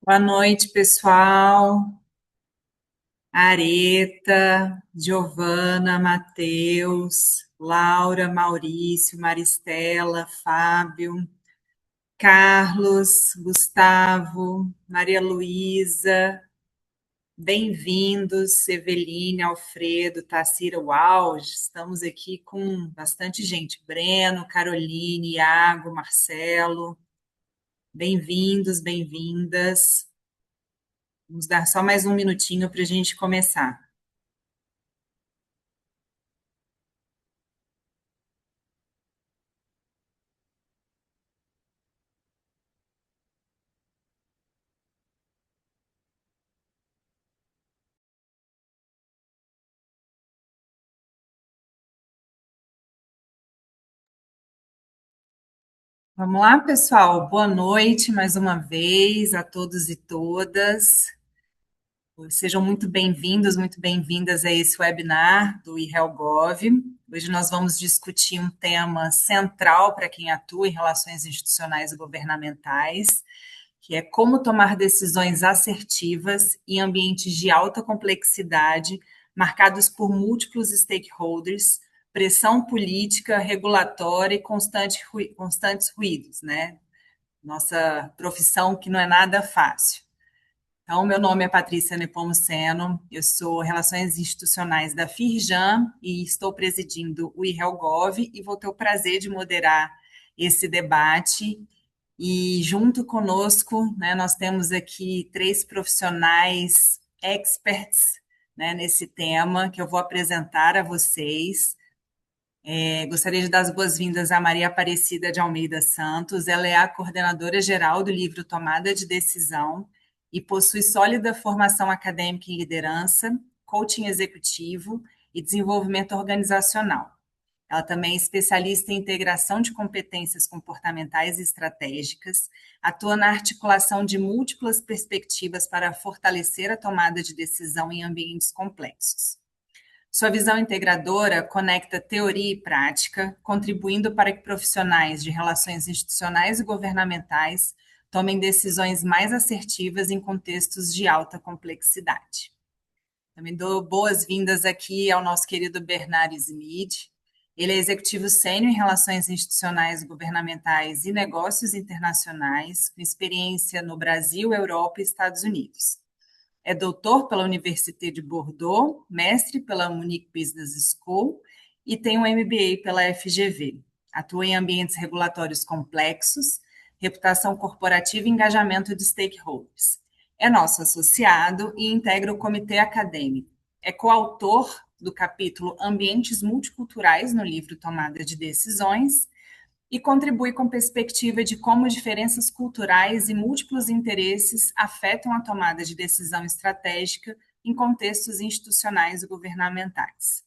Boa noite, pessoal. Areta, Giovana, Matheus, Laura, Maurício, Maristela, Fábio, Carlos, Gustavo, Maria Luísa, bem-vindos, Eveline, Alfredo, Tassira, uau, estamos aqui com bastante gente, Breno, Caroline, Iago, Marcelo, bem-vindos, bem-vindas. Vamos dar só mais um minutinho para a gente começar. Vamos lá, pessoal. Boa noite mais uma vez a todos e todas. Sejam muito bem-vindas a esse webinar do IHELGov. Hoje nós vamos discutir um tema central para quem atua em relações institucionais e governamentais, que é como tomar decisões assertivas em ambientes de alta complexidade, marcados por múltiplos stakeholders, pressão política, regulatória e constantes ruídos, né? Nossa profissão que não é nada fácil. Então, meu nome é Patrícia Nepomuceno, eu sou Relações Institucionais da Firjan e estou presidindo o IHELGov e vou ter o prazer de moderar esse debate. E junto conosco, né, nós temos aqui três profissionais experts, né, nesse tema que eu vou apresentar a vocês. Gostaria de dar as boas-vindas a Maria Aparecida de Almeida Santos. Ela é a coordenadora geral do livro Tomada de Decisão e possui sólida formação acadêmica em liderança, coaching executivo e desenvolvimento organizacional. Ela também é especialista em integração de competências comportamentais e estratégicas, atua na articulação de múltiplas perspectivas para fortalecer a tomada de decisão em ambientes complexos. Sua visão integradora conecta teoria e prática, contribuindo para que profissionais de relações institucionais e governamentais tomem decisões mais assertivas em contextos de alta complexidade. Também dou boas-vindas aqui ao nosso querido Bernard Smith. Ele é executivo sênior em relações institucionais, governamentais e negócios internacionais, com experiência no Brasil, Europa e Estados Unidos. É doutor pela Université de Bordeaux, mestre pela Munich Business School e tem um MBA pela FGV. Atua em ambientes regulatórios complexos, reputação corporativa e engajamento de stakeholders. É nosso associado e integra o comitê acadêmico. É coautor do capítulo Ambientes Multiculturais no livro Tomada de Decisões e contribui com perspectiva de como diferenças culturais e múltiplos interesses afetam a tomada de decisão estratégica em contextos institucionais e governamentais.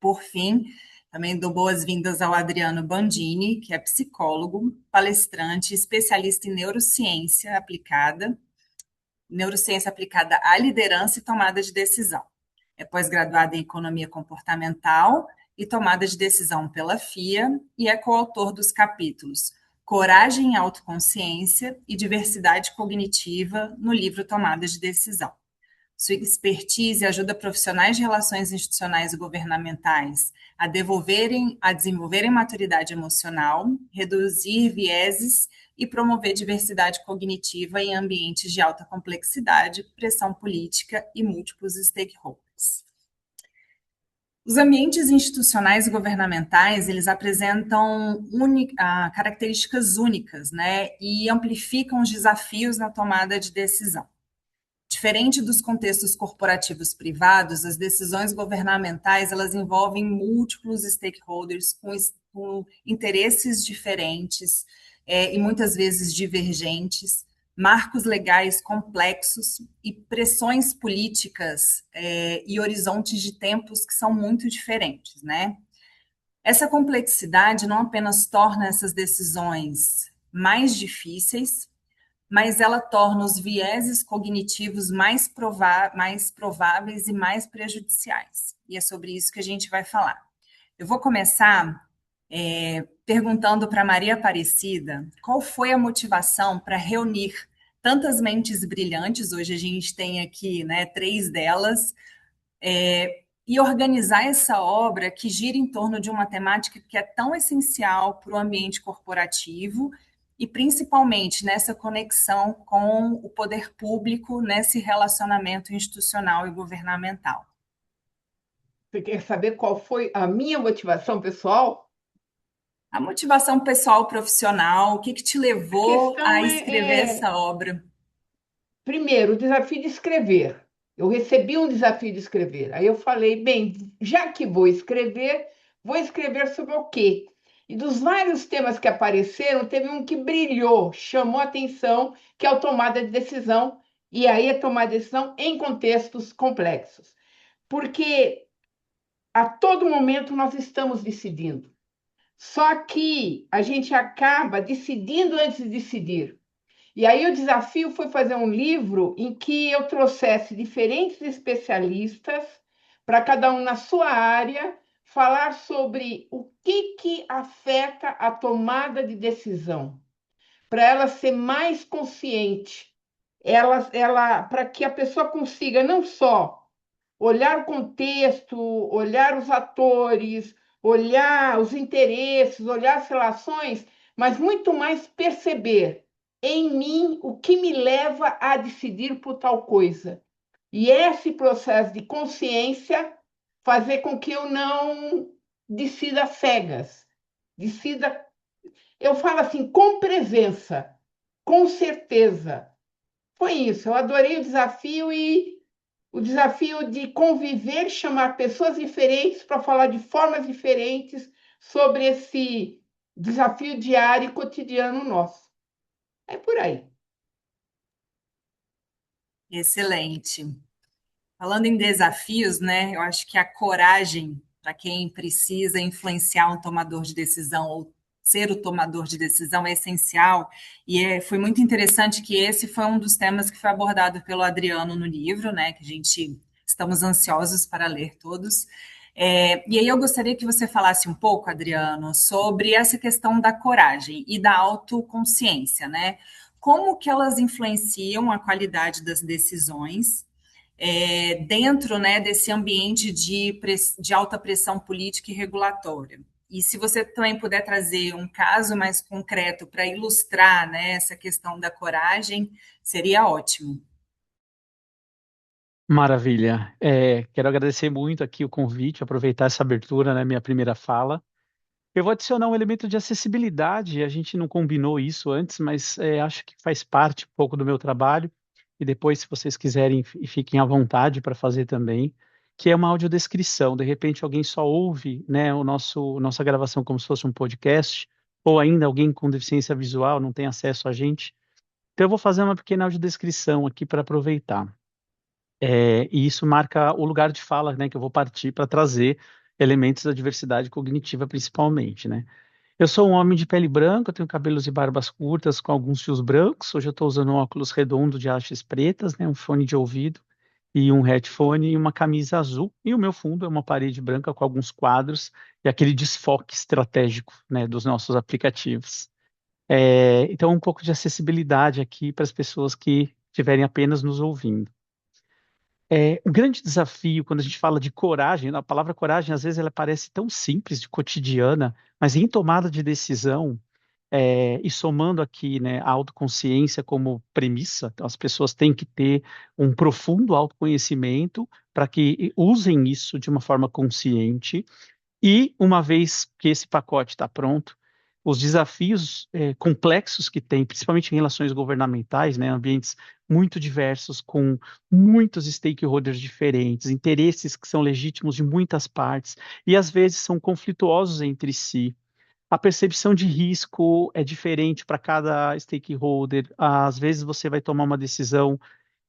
Por fim, também dou boas-vindas ao Adriano Bandini, que é psicólogo, palestrante, especialista em neurociência aplicada à liderança e tomada de decisão. É pós-graduado em economia comportamental e tomada de decisão pela FIA e é coautor dos capítulos Coragem e Autoconsciência e Diversidade Cognitiva no livro Tomada de Decisão. Sua expertise ajuda profissionais de relações institucionais e governamentais a desenvolverem maturidade emocional, reduzir vieses e promover diversidade cognitiva em ambientes de alta complexidade, pressão política e múltiplos stakeholders. Os ambientes institucionais e governamentais, eles apresentam características únicas, né, e amplificam os desafios na tomada de decisão. Diferente dos contextos corporativos privados, as decisões governamentais, elas envolvem múltiplos stakeholders com interesses diferentes e muitas vezes divergentes, marcos legais complexos e pressões políticas e horizontes de tempos que são muito diferentes, né? Essa complexidade não apenas torna essas decisões mais difíceis, mas ela torna os vieses cognitivos mais prováveis e mais prejudiciais. E é sobre isso que a gente vai falar. Eu vou começar perguntando para Maria Aparecida qual foi a motivação para reunir tantas mentes brilhantes, hoje a gente tem aqui, né, três delas, e organizar essa obra que gira em torno de uma temática que é tão essencial para o ambiente corporativo e principalmente nessa conexão com o poder público, nesse relacionamento institucional e governamental. Você quer saber qual foi a minha motivação pessoal? A motivação pessoal, profissional, o que que te A levou a questão escrever essa obra? primeiro, o desafio de escrever. Eu recebi um desafio de escrever. Aí eu falei, bem, já que vou escrever sobre o quê? E dos vários temas que apareceram, teve um que brilhou, chamou a atenção, que é o tomada de decisão. E aí é tomar decisão em contextos complexos. Porque a todo momento nós estamos decidindo. Só que a gente acaba decidindo antes de decidir. E aí o desafio foi fazer um livro em que eu trouxesse diferentes especialistas para cada um na sua área falar sobre o que afeta a tomada de decisão, para ela ser mais consciente, para que a pessoa consiga não só olhar o contexto, olhar os atores, olhar os interesses, olhar as relações, mas muito mais perceber em mim o que me leva a decidir por tal coisa. E esse processo de consciência fazer com que eu não decida cegas, decida, eu falo assim, com presença, com certeza. Foi isso, eu adorei o desafio de conviver, chamar pessoas diferentes para falar de formas diferentes sobre esse desafio diário e cotidiano nosso. É por aí. Excelente. Falando em desafios, né? Eu acho que a coragem para quem precisa influenciar um tomador de decisão ou ser o tomador de decisão é essencial. E foi muito interessante que esse foi um dos temas que foi abordado pelo Adriano no livro, né? Que a gente estamos ansiosos para ler todos. E aí eu gostaria que você falasse um pouco, Adriano, sobre essa questão da coragem e da autoconsciência, né? Como que elas influenciam a qualidade das decisões dentro, né, desse ambiente de alta pressão política e regulatória. E se você também puder trazer um caso mais concreto para ilustrar, né, essa questão da coragem, seria ótimo. Maravilha. Quero agradecer muito aqui o convite, aproveitar essa abertura na minha primeira fala. Eu vou adicionar um elemento de acessibilidade, a gente não combinou isso antes, mas acho que faz parte um pouco do meu trabalho, e depois, se vocês quiserem, fiquem à vontade para fazer também, que é uma audiodescrição. De repente, alguém só ouve, né, nossa gravação como se fosse um podcast, ou ainda alguém com deficiência visual não tem acesso a gente. Então, eu vou fazer uma pequena audiodescrição aqui para aproveitar. E isso marca o lugar de fala, né, que eu vou partir para trazer elementos da diversidade cognitiva, principalmente, né? Eu sou um homem de pele branca, eu tenho cabelos e barbas curtas com alguns fios brancos. Hoje eu estou usando um óculos redondo de hastes pretas, né, um fone de ouvido e um headphone e uma camisa azul. E o meu fundo é uma parede branca com alguns quadros e aquele desfoque estratégico, né, dos nossos aplicativos. Então, um pouco de acessibilidade aqui para as pessoas que estiverem apenas nos ouvindo. Um grande desafio quando a gente fala de coragem, a palavra coragem às vezes ela parece tão simples, de cotidiana, mas em tomada de decisão, e somando aqui, né, a autoconsciência como premissa, então as pessoas têm que ter um profundo autoconhecimento para que usem isso de uma forma consciente e, uma vez que esse pacote está pronto, os desafios complexos que tem, principalmente em relações governamentais, né, ambientes muito diversos, com muitos stakeholders diferentes, interesses que são legítimos de muitas partes e às vezes são conflituosos entre si. A percepção de risco é diferente para cada stakeholder. Às vezes você vai tomar uma decisão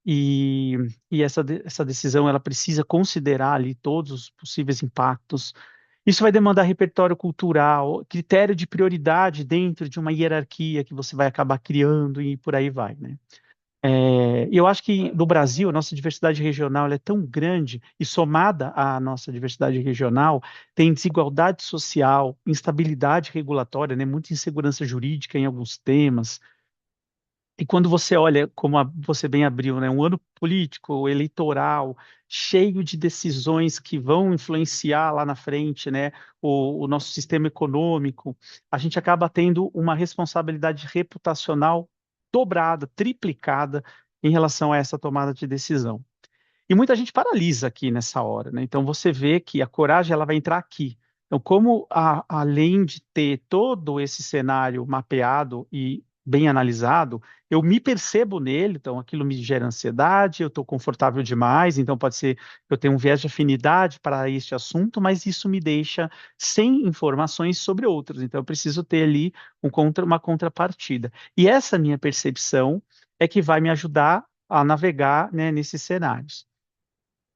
e, essa decisão ela precisa considerar ali todos os possíveis impactos. Isso vai demandar repertório cultural, critério de prioridade dentro de uma hierarquia que você vai acabar criando e por aí vai, né? E eu acho que no Brasil a nossa diversidade regional ela é tão grande e somada à nossa diversidade regional tem desigualdade social, instabilidade regulatória, né? Muita insegurança jurídica em alguns temas, E quando você olha, como você bem abriu, né, um ano político, eleitoral, cheio de decisões que vão influenciar lá na frente, né, o nosso sistema econômico, a gente acaba tendo uma responsabilidade reputacional dobrada, triplicada em relação a essa tomada de decisão. E muita gente paralisa aqui nessa hora, né? Então você vê que a coragem ela vai entrar aqui. Então, como além de ter todo esse cenário mapeado e bem analisado, eu me percebo nele, então aquilo me gera ansiedade, eu estou confortável demais, então pode ser que eu tenha um viés de afinidade para este assunto, mas isso me deixa sem informações sobre outros. Então eu preciso ter ali uma contrapartida. E essa minha percepção é que vai me ajudar a navegar, né, nesses cenários.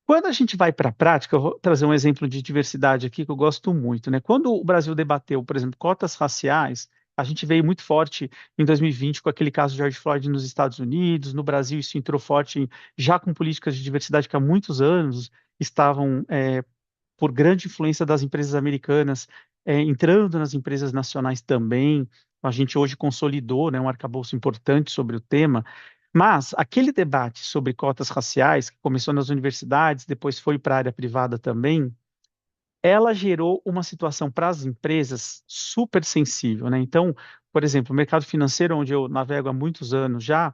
Quando a gente vai para a prática, eu vou trazer um exemplo de diversidade aqui que eu gosto muito, né? Quando o Brasil debateu, por exemplo, cotas raciais, a gente veio muito forte em 2020 com aquele caso de George Floyd nos Estados Unidos, no Brasil isso entrou forte já com políticas de diversidade que há muitos anos estavam, por grande influência das empresas americanas, entrando nas empresas nacionais também. A gente hoje consolidou, né, um arcabouço importante sobre o tema, mas aquele debate sobre cotas raciais, que começou nas universidades, depois foi para a área privada também, ela gerou uma situação para as empresas super sensível, né? Então, por exemplo, o mercado financeiro, onde eu navego há muitos anos já,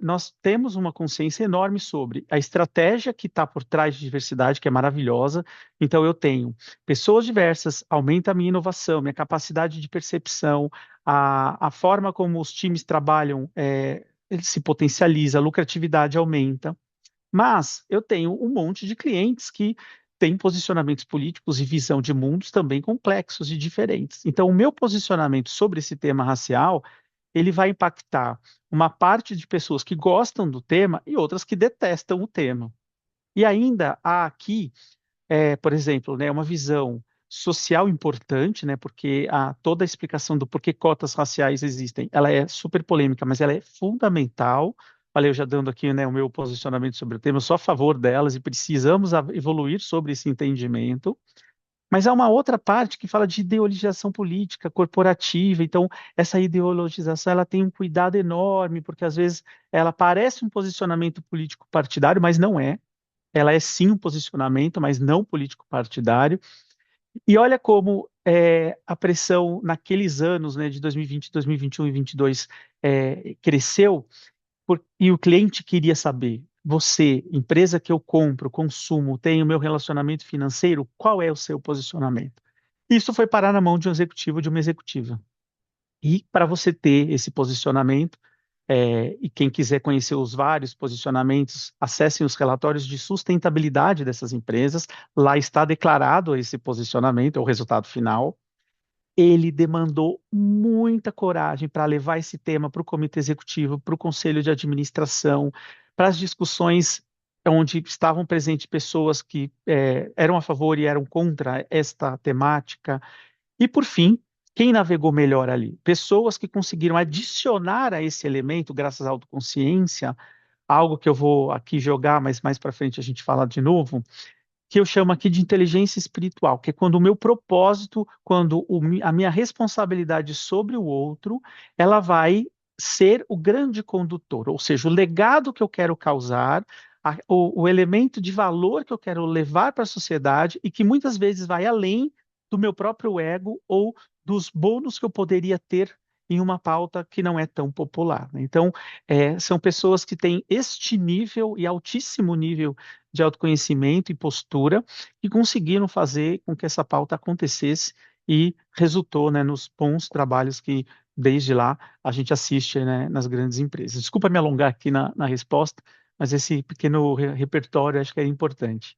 nós temos uma consciência enorme sobre a estratégia que está por trás de diversidade, que é maravilhosa. Então, eu tenho pessoas diversas, aumenta a minha inovação, minha capacidade de percepção, a forma como os times trabalham, ele se potencializa, a lucratividade aumenta. Mas eu tenho um monte de clientes que têm posicionamentos políticos e visão de mundos também complexos e diferentes. Então, o meu posicionamento sobre esse tema racial ele vai impactar uma parte de pessoas que gostam do tema e outras que detestam o tema. E ainda há aqui, por exemplo, né, uma visão social importante, né, porque toda a explicação do porquê cotas raciais existem, ela é super polêmica, mas ela é fundamental. Olha, eu já dando aqui, né, o meu posicionamento sobre o tema, eu sou a favor delas e precisamos evoluir sobre esse entendimento. Mas há uma outra parte que fala de ideologização política, corporativa. Então, essa ideologização ela tem um cuidado enorme, porque às vezes ela parece um posicionamento político partidário, mas não é. Ela é sim um posicionamento, mas não político partidário. E olha como a pressão naqueles anos, né, de 2020, 2021 e 2022, cresceu e o cliente queria saber, você, empresa que eu compro, consumo, tenho meu relacionamento financeiro, qual é o seu posicionamento? Isso foi parar na mão de um executivo, de uma executiva. E para você ter esse posicionamento, e quem quiser conhecer os vários posicionamentos, acessem os relatórios de sustentabilidade dessas empresas, lá está declarado esse posicionamento, é o resultado final. Ele demandou muita coragem para levar esse tema para o comitê executivo, para o conselho de administração, para as discussões onde estavam presentes pessoas que eram a favor e eram contra esta temática. E, por fim, quem navegou melhor ali? Pessoas que conseguiram adicionar a esse elemento, graças à autoconsciência, algo que eu vou aqui jogar, mas mais para frente a gente fala de novo, que eu chamo aqui de inteligência espiritual, que é quando o meu propósito, quando a minha responsabilidade sobre o outro, ela vai ser o grande condutor, ou seja, o legado que eu quero causar, o elemento de valor que eu quero levar para a sociedade e que muitas vezes vai além do meu próprio ego ou dos bônus que eu poderia ter em uma pauta que não é tão popular, né? Então, são pessoas que têm este nível e altíssimo nível de autoconhecimento e postura que conseguiram fazer com que essa pauta acontecesse e resultou, né, nos bons trabalhos que desde lá a gente assiste, né, nas grandes empresas. Desculpa me alongar aqui na resposta, mas esse pequeno repertório acho que é importante.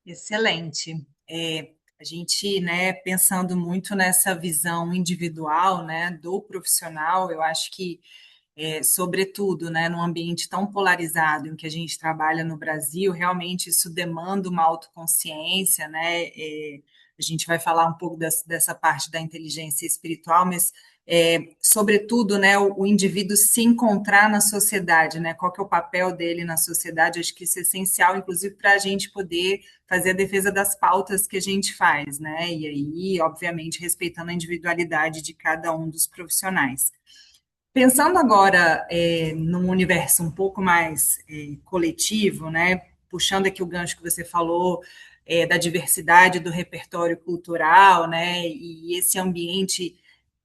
Excelente. A gente, né, pensando muito nessa visão individual, né, do profissional, eu acho que, sobretudo, né, num ambiente tão polarizado em que a gente trabalha no Brasil, realmente isso demanda uma autoconsciência, né? A gente vai falar um pouco dessa parte da inteligência espiritual, mas sobretudo, né, o indivíduo se encontrar na sociedade, né, qual que é o papel dele na sociedade, acho que isso é essencial, inclusive, para a gente poder fazer a defesa das pautas que a gente faz, né, e aí, obviamente, respeitando a individualidade de cada um dos profissionais. Pensando agora num universo um pouco mais coletivo, né, puxando aqui o gancho que você falou da diversidade do repertório cultural, né, e esse ambiente,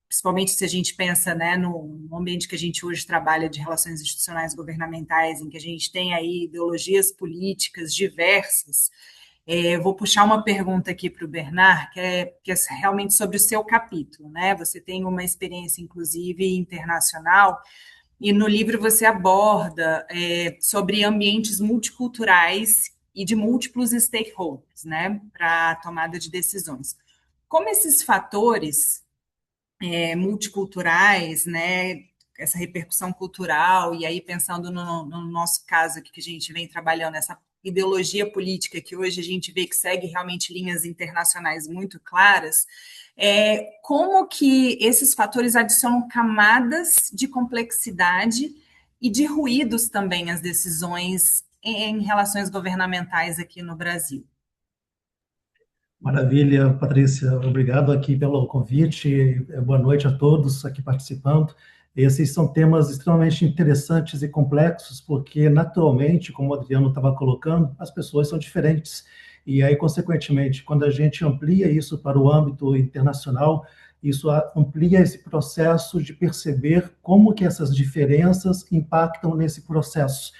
principalmente se a gente pensa, né, no ambiente que a gente hoje trabalha de relações institucionais governamentais, em que a gente tem aí ideologias políticas diversas. Vou puxar uma pergunta aqui para o Bernard, que é realmente sobre o seu capítulo, né? Você tem uma experiência, inclusive, internacional, e no livro você aborda sobre ambientes multiculturais e de múltiplos stakeholders, né, para a tomada de decisões. Como esses fatores multiculturais, né, essa repercussão cultural, e aí pensando no nosso caso aqui que a gente vem trabalhando, essa ideologia política que hoje a gente vê que segue realmente linhas internacionais muito claras, como que esses fatores adicionam camadas de complexidade e de ruídos também às decisões em relações governamentais aqui no Brasil. Maravilha, Patrícia. Obrigado aqui pelo convite. Boa noite a todos aqui participando. Esses são temas extremamente interessantes e complexos, porque, naturalmente, como o Adriano estava colocando, as pessoas são diferentes. E aí, consequentemente, quando a gente amplia isso para o âmbito internacional, isso amplia esse processo de perceber como que essas diferenças impactam nesse processo,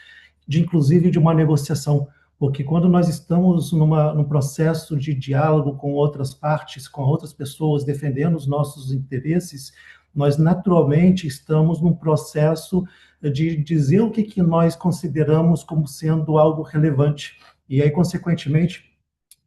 inclusive de uma negociação. Porque quando nós estamos num processo de diálogo com outras partes, com outras pessoas, defendendo os nossos interesses, nós naturalmente estamos num processo de dizer o que nós consideramos como sendo algo relevante. E aí, consequentemente,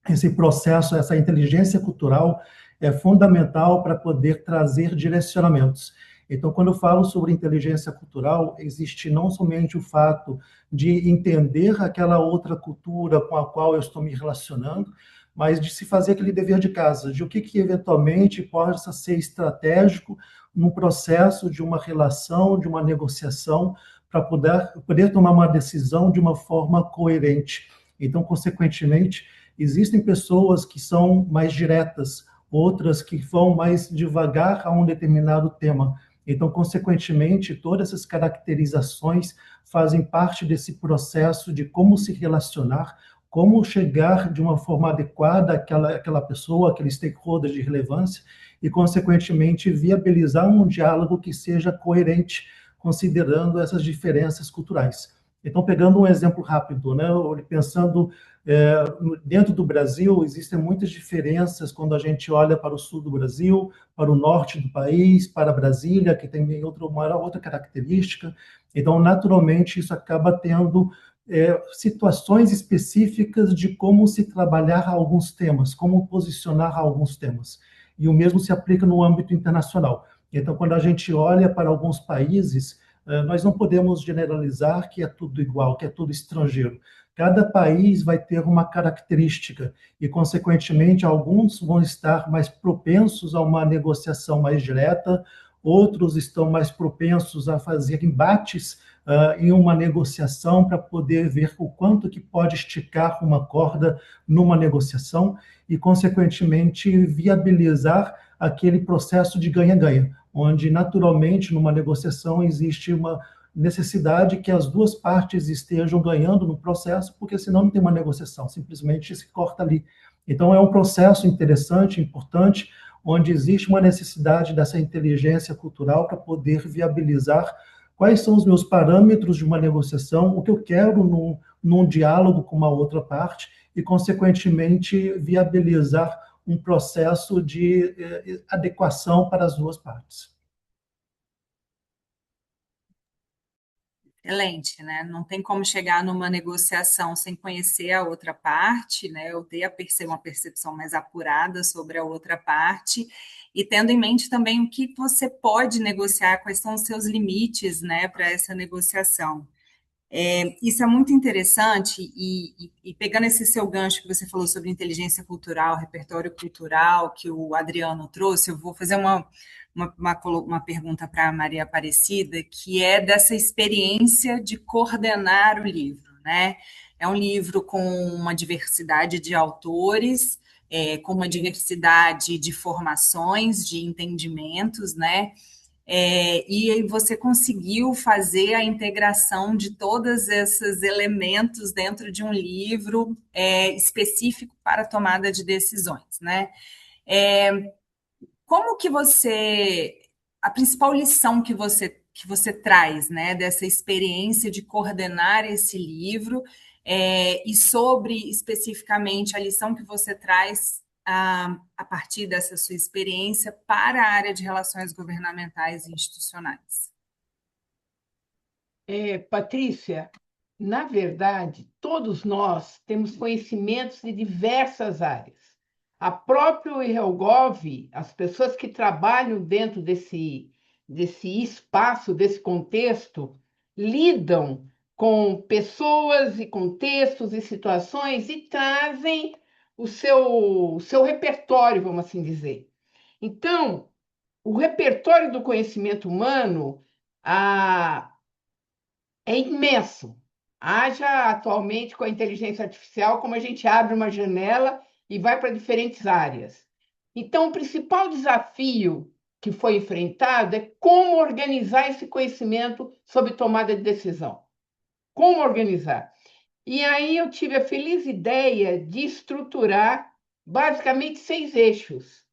esse processo, essa inteligência cultural é fundamental para poder trazer direcionamentos. Então, quando eu falo sobre inteligência cultural, existe não somente o fato de entender aquela outra cultura com a qual eu estou me relacionando, mas de se fazer aquele dever de casa, de o que eventualmente possa ser estratégico no processo de uma relação, de uma negociação, para poder tomar uma decisão de uma forma coerente. Então, consequentemente, existem pessoas que são mais diretas, outras que vão mais devagar a um determinado tema. Então, consequentemente, todas essas caracterizações fazem parte desse processo de como se relacionar, como chegar de uma forma adequada àquela pessoa, aquele stakeholder de relevância, e, consequentemente, viabilizar um diálogo que seja coerente, considerando essas diferenças culturais. Então, pegando um exemplo rápido, né, pensando dentro do Brasil, existem muitas diferenças quando a gente olha para o sul do Brasil, para o norte do país, para Brasília, que tem uma outra característica. Então, naturalmente, isso acaba tendo situações específicas de como se trabalhar alguns temas, como posicionar alguns temas. E o mesmo se aplica no âmbito internacional. Então, quando a gente olha para alguns países, nós não podemos generalizar que é tudo igual, que é tudo estrangeiro. Cada país vai ter uma característica e, consequentemente, alguns vão estar mais propensos a uma negociação mais direta, outros estão mais propensos a fazer embates em uma negociação para poder ver o quanto que pode esticar uma corda numa negociação e, consequentemente, viabilizar aquele processo de ganha-ganha, onde, naturalmente, numa negociação existe uma necessidade que as duas partes estejam ganhando no processo, porque senão não tem uma negociação, simplesmente se corta ali. Então, é um processo interessante, importante, onde existe uma necessidade dessa inteligência cultural para poder viabilizar quais são os meus parâmetros de uma negociação, o que eu quero num diálogo com uma outra parte e, consequentemente, viabilizar um processo de adequação para as duas partes. Excelente, né? Não tem como chegar numa negociação sem conhecer a outra parte, né? Ou ter uma percepção mais apurada sobre a outra parte, e tendo em mente também o que você pode negociar, quais são os seus limites, né, para essa negociação. Isso é muito interessante, e pegando esse seu gancho que você falou sobre inteligência cultural, repertório cultural, que o Adriano trouxe, eu vou fazer uma pergunta para a Maria Aparecida, que é dessa experiência de coordenar o livro, né? É um livro com uma diversidade de autores, com uma diversidade de formações, de entendimentos, né? E aí você conseguiu fazer a integração de todos esses elementos dentro de um livro específico para a tomada de decisões, né? Como que a principal lição que você traz, né, dessa experiência de coordenar esse livro, e sobre especificamente a lição que você traz a partir dessa sua experiência para a área de relações governamentais e institucionais? Patrícia, na verdade, todos nós temos conhecimentos de diversas áreas. A própria IRELGOV, as pessoas que trabalham dentro desse espaço, desse contexto, lidam com pessoas e contextos e situações e trazem o seu repertório, vamos assim dizer. Então, o repertório do conhecimento humano, é imenso. Haja atualmente com a inteligência artificial, como a gente abre uma janela e vai para diferentes áreas. Então, o principal desafio que foi enfrentado é como organizar esse conhecimento sobre tomada de decisão. Como organizar? E aí eu tive a feliz ideia de estruturar basicamente 6 eixos.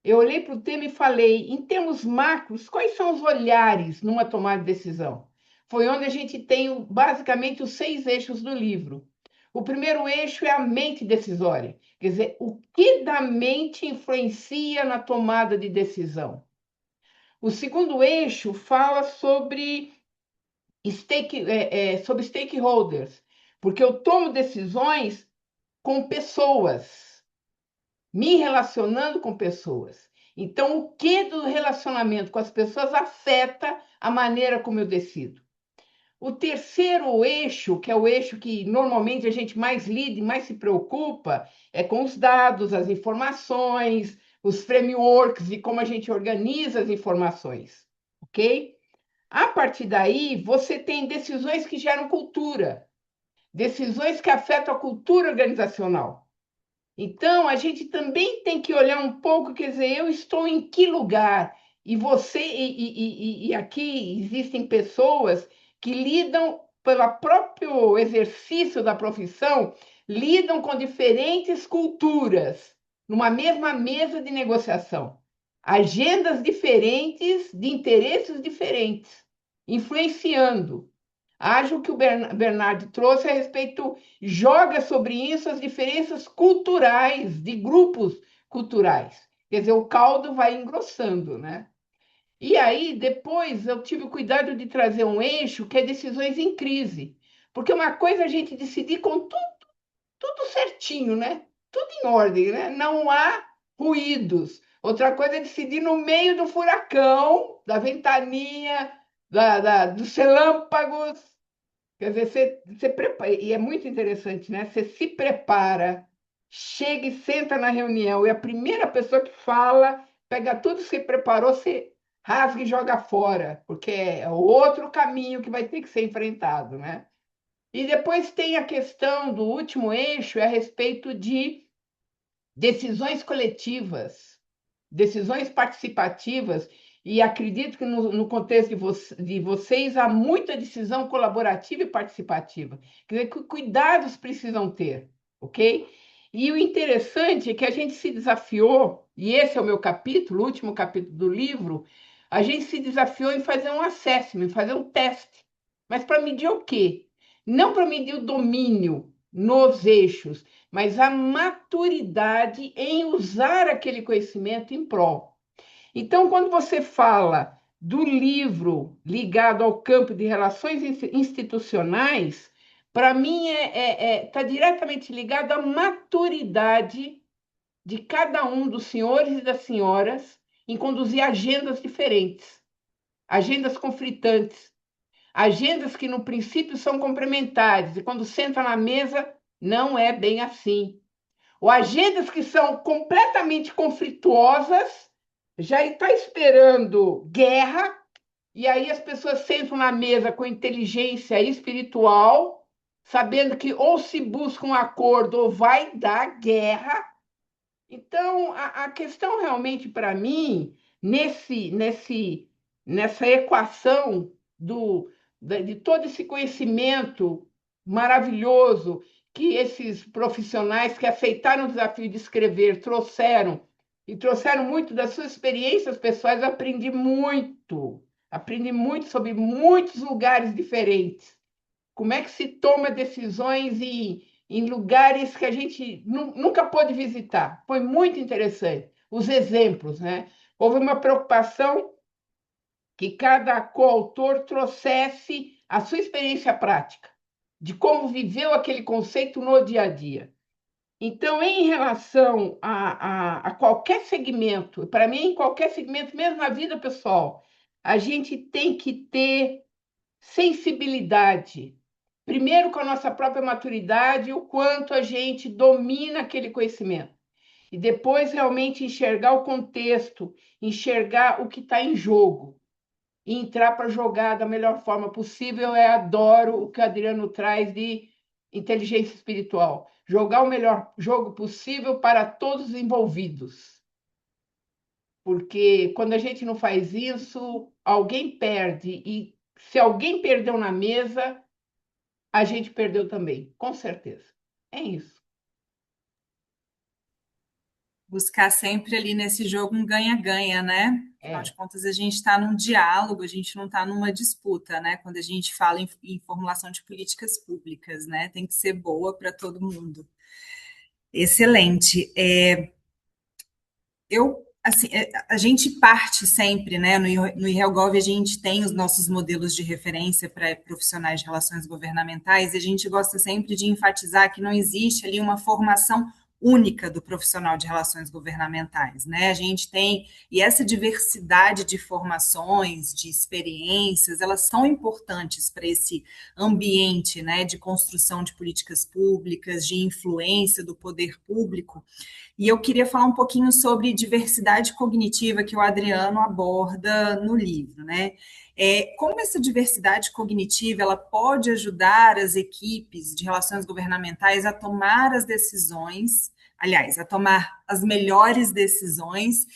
Eu olhei para o tema e falei, em termos macros, quais são os olhares numa tomada de decisão? Foi onde a gente tem basicamente os 6 eixos do livro. O primeiro eixo é a mente decisória, quer dizer, o que da mente influencia na tomada de decisão. O segundo eixo fala sobre stakeholders, porque eu tomo decisões com pessoas, me relacionando com pessoas. Então, o que do relacionamento com as pessoas afeta a maneira como eu decido? O terceiro eixo, que é o eixo que normalmente a gente mais lida e mais se preocupa, é com os dados, as informações, os frameworks e como a gente organiza as informações, ok? A partir daí, você tem decisões que geram cultura, decisões que afetam a cultura organizacional. Então, a gente também tem que olhar um pouco, quer dizer, eu estou em que lugar? E você, e aqui existem pessoas que lidam, pelo próprio exercício da profissão, lidam com diferentes culturas, numa mesma mesa de negociação. Agendas diferentes, de interesses diferentes, influenciando. Acho que o Bernardo trouxe a respeito, joga sobre isso as diferenças culturais, de grupos culturais. Quer dizer, o caldo vai engrossando, né? E aí, depois, eu tive o cuidado de trazer um eixo que é decisões em crise. Porque uma coisa é a gente decidir com tudo certinho, né? Tudo em ordem, né? Não há ruídos. Outra coisa é decidir no meio do furacão, da ventania, dos relâmpagos. Quer dizer, você prepara, e é muito interessante, né? Você se prepara, chega e senta na reunião, e a primeira pessoa que fala, pega tudo que você preparou, você rasga e joga fora, porque é o outro caminho que vai ter que ser enfrentado, né? E depois tem a questão do último eixo, é a respeito de decisões coletivas, decisões participativas, e acredito que no contexto de vocês há muita decisão colaborativa e participativa. Quer dizer, que cuidados precisam ter, ok? E o interessante é que a gente se desafiou, e esse é o meu capítulo, o último capítulo do livro, a gente se desafiou em fazer um assessment, fazer um teste. Mas para medir o quê? Não para medir o domínio nos eixos, mas a maturidade em usar aquele conhecimento em prol. Então, quando você fala do livro ligado ao campo de relações institucionais, para mim está diretamente ligado à maturidade de cada um dos senhores e das senhoras em conduzir agendas diferentes, agendas conflitantes, agendas que no princípio são complementares e quando senta na mesa não é bem assim. Ou agendas que são completamente conflituosas, já está esperando guerra, e aí as pessoas sentam na mesa com inteligência espiritual, sabendo que ou se busca um acordo ou vai dar guerra. Então, a questão realmente para mim, nessa equação de todo esse conhecimento maravilhoso que esses profissionais que aceitaram o desafio de escrever trouxeram, e trouxeram muito das suas experiências pessoais, eu aprendi muito sobre muitos lugares diferentes. Como é que se toma decisões em lugares que a gente nunca pôde visitar. Foi muito interessante. Os exemplos, né? Houve uma preocupação que cada coautor trouxesse a sua experiência prática, de como viveu aquele conceito no dia a dia. Então, em relação a qualquer segmento, para mim, em qualquer segmento, mesmo na vida pessoal, a gente tem que ter sensibilidade. Primeiro, com a nossa própria maturidade, o quanto a gente domina aquele conhecimento. E depois, realmente, enxergar o contexto, enxergar o que está em jogo. E entrar para jogar da melhor forma possível. Eu adoro o que o Adriano traz de inteligência espiritual. Jogar o melhor jogo possível para todos os envolvidos. Porque quando a gente não faz isso, alguém perde. E se alguém perdeu na mesa, a gente perdeu também, com certeza. É isso. Buscar sempre ali nesse jogo um ganha-ganha, né? Afinal de É. contas, a gente está num diálogo, a gente não está numa disputa, né? Quando a gente fala em formulação de políticas públicas, né? Tem que ser boa para todo mundo. Excelente. Assim, a gente parte sempre, né? No IRELGOV a gente tem os nossos modelos de referência para profissionais de relações governamentais e a gente gosta sempre de enfatizar que não existe ali uma formação única do profissional de relações governamentais, né? A gente tem, e essa diversidade de formações, de experiências, elas são importantes para esse ambiente, né, de construção de políticas públicas, de influência do poder público. E eu queria falar um pouquinho sobre diversidade cognitiva que o Adriano aborda no livro, né? Como essa diversidade cognitiva ela pode ajudar as equipes de relações governamentais a tomar as decisões, aliás, a tomar as melhores decisões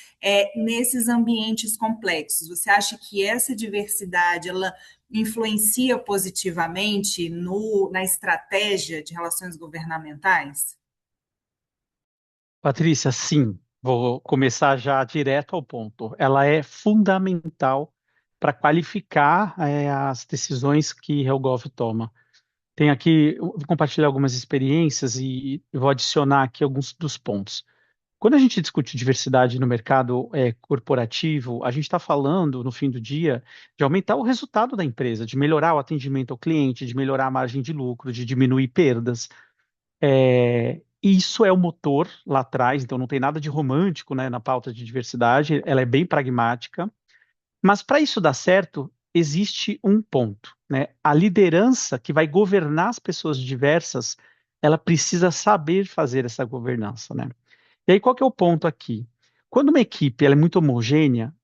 nesses ambientes complexos. Você acha que essa diversidade ela influencia positivamente na estratégia de relações governamentais? Patrícia, sim, vou começar já direto ao ponto. Ela é fundamental para qualificar as decisões que Helgov toma. Tem aqui, eu vou compartilhar algumas experiências e vou adicionar aqui alguns dos pontos. Quando a gente discute diversidade no mercado corporativo, a gente está falando, no fim do dia, de aumentar o resultado da empresa, de melhorar o atendimento ao cliente, de melhorar a margem de lucro, de diminuir perdas. Isso é o motor lá atrás, então não tem nada de romântico, né, na pauta de diversidade, ela é bem pragmática. Mas para isso dar certo, existe um ponto, né? A liderança que vai governar as pessoas diversas, ela precisa saber fazer essa governança, né? E aí, qual que é o ponto aqui? Quando uma equipe ela é muito homogênea,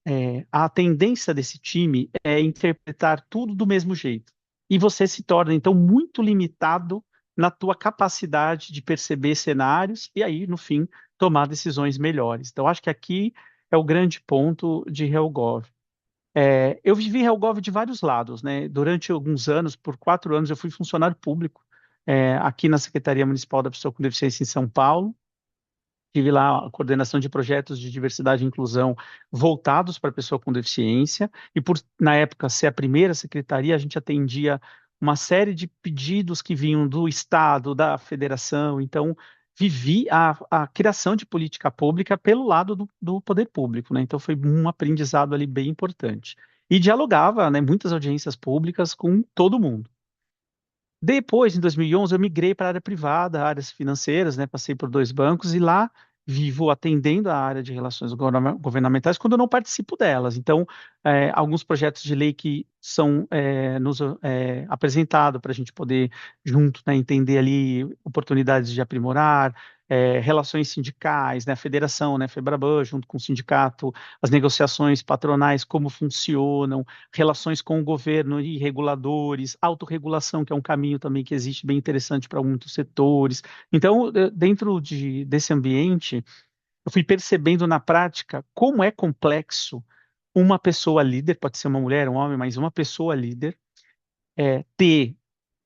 a tendência desse time é interpretar tudo do mesmo jeito. E você se torna, então, muito limitado na tua capacidade de perceber cenários e aí, no fim, tomar decisões melhores. Então, acho que aqui é o grande ponto de Helgov. Eu vivi Helgov de vários lados, né? Durante alguns anos, por 4 anos, eu fui funcionário público, aqui na Secretaria Municipal da Pessoa com Deficiência em São Paulo. Tive lá a coordenação de projetos de diversidade e inclusão voltados para a pessoa com deficiência, e por, na época, ser a primeira secretaria, a gente atendia uma série de pedidos que vinham do Estado, da Federação, então vivi a criação de política pública pelo lado do poder público, né? Então foi um aprendizado ali bem importante. E dialogava, né, muitas audiências públicas com todo mundo. Depois, em 2011, eu migrei para a área privada, áreas financeiras, né? Passei por 2 bancos e lá vivo atendendo a área de relações governamentais quando eu não participo delas. Então, alguns projetos de lei que são nos apresentados para a gente poder, junto, né, entender ali oportunidades de aprimorar, relações sindicais, né, a federação, né, FEBRABAN, junto com o sindicato, as negociações patronais, como funcionam, relações com o governo e reguladores, autorregulação, que é um caminho também que existe bem interessante para muitos setores. Então, dentro desse ambiente, eu fui percebendo na prática como é complexo uma pessoa líder, pode ser uma mulher, um homem, mas uma pessoa líder, ter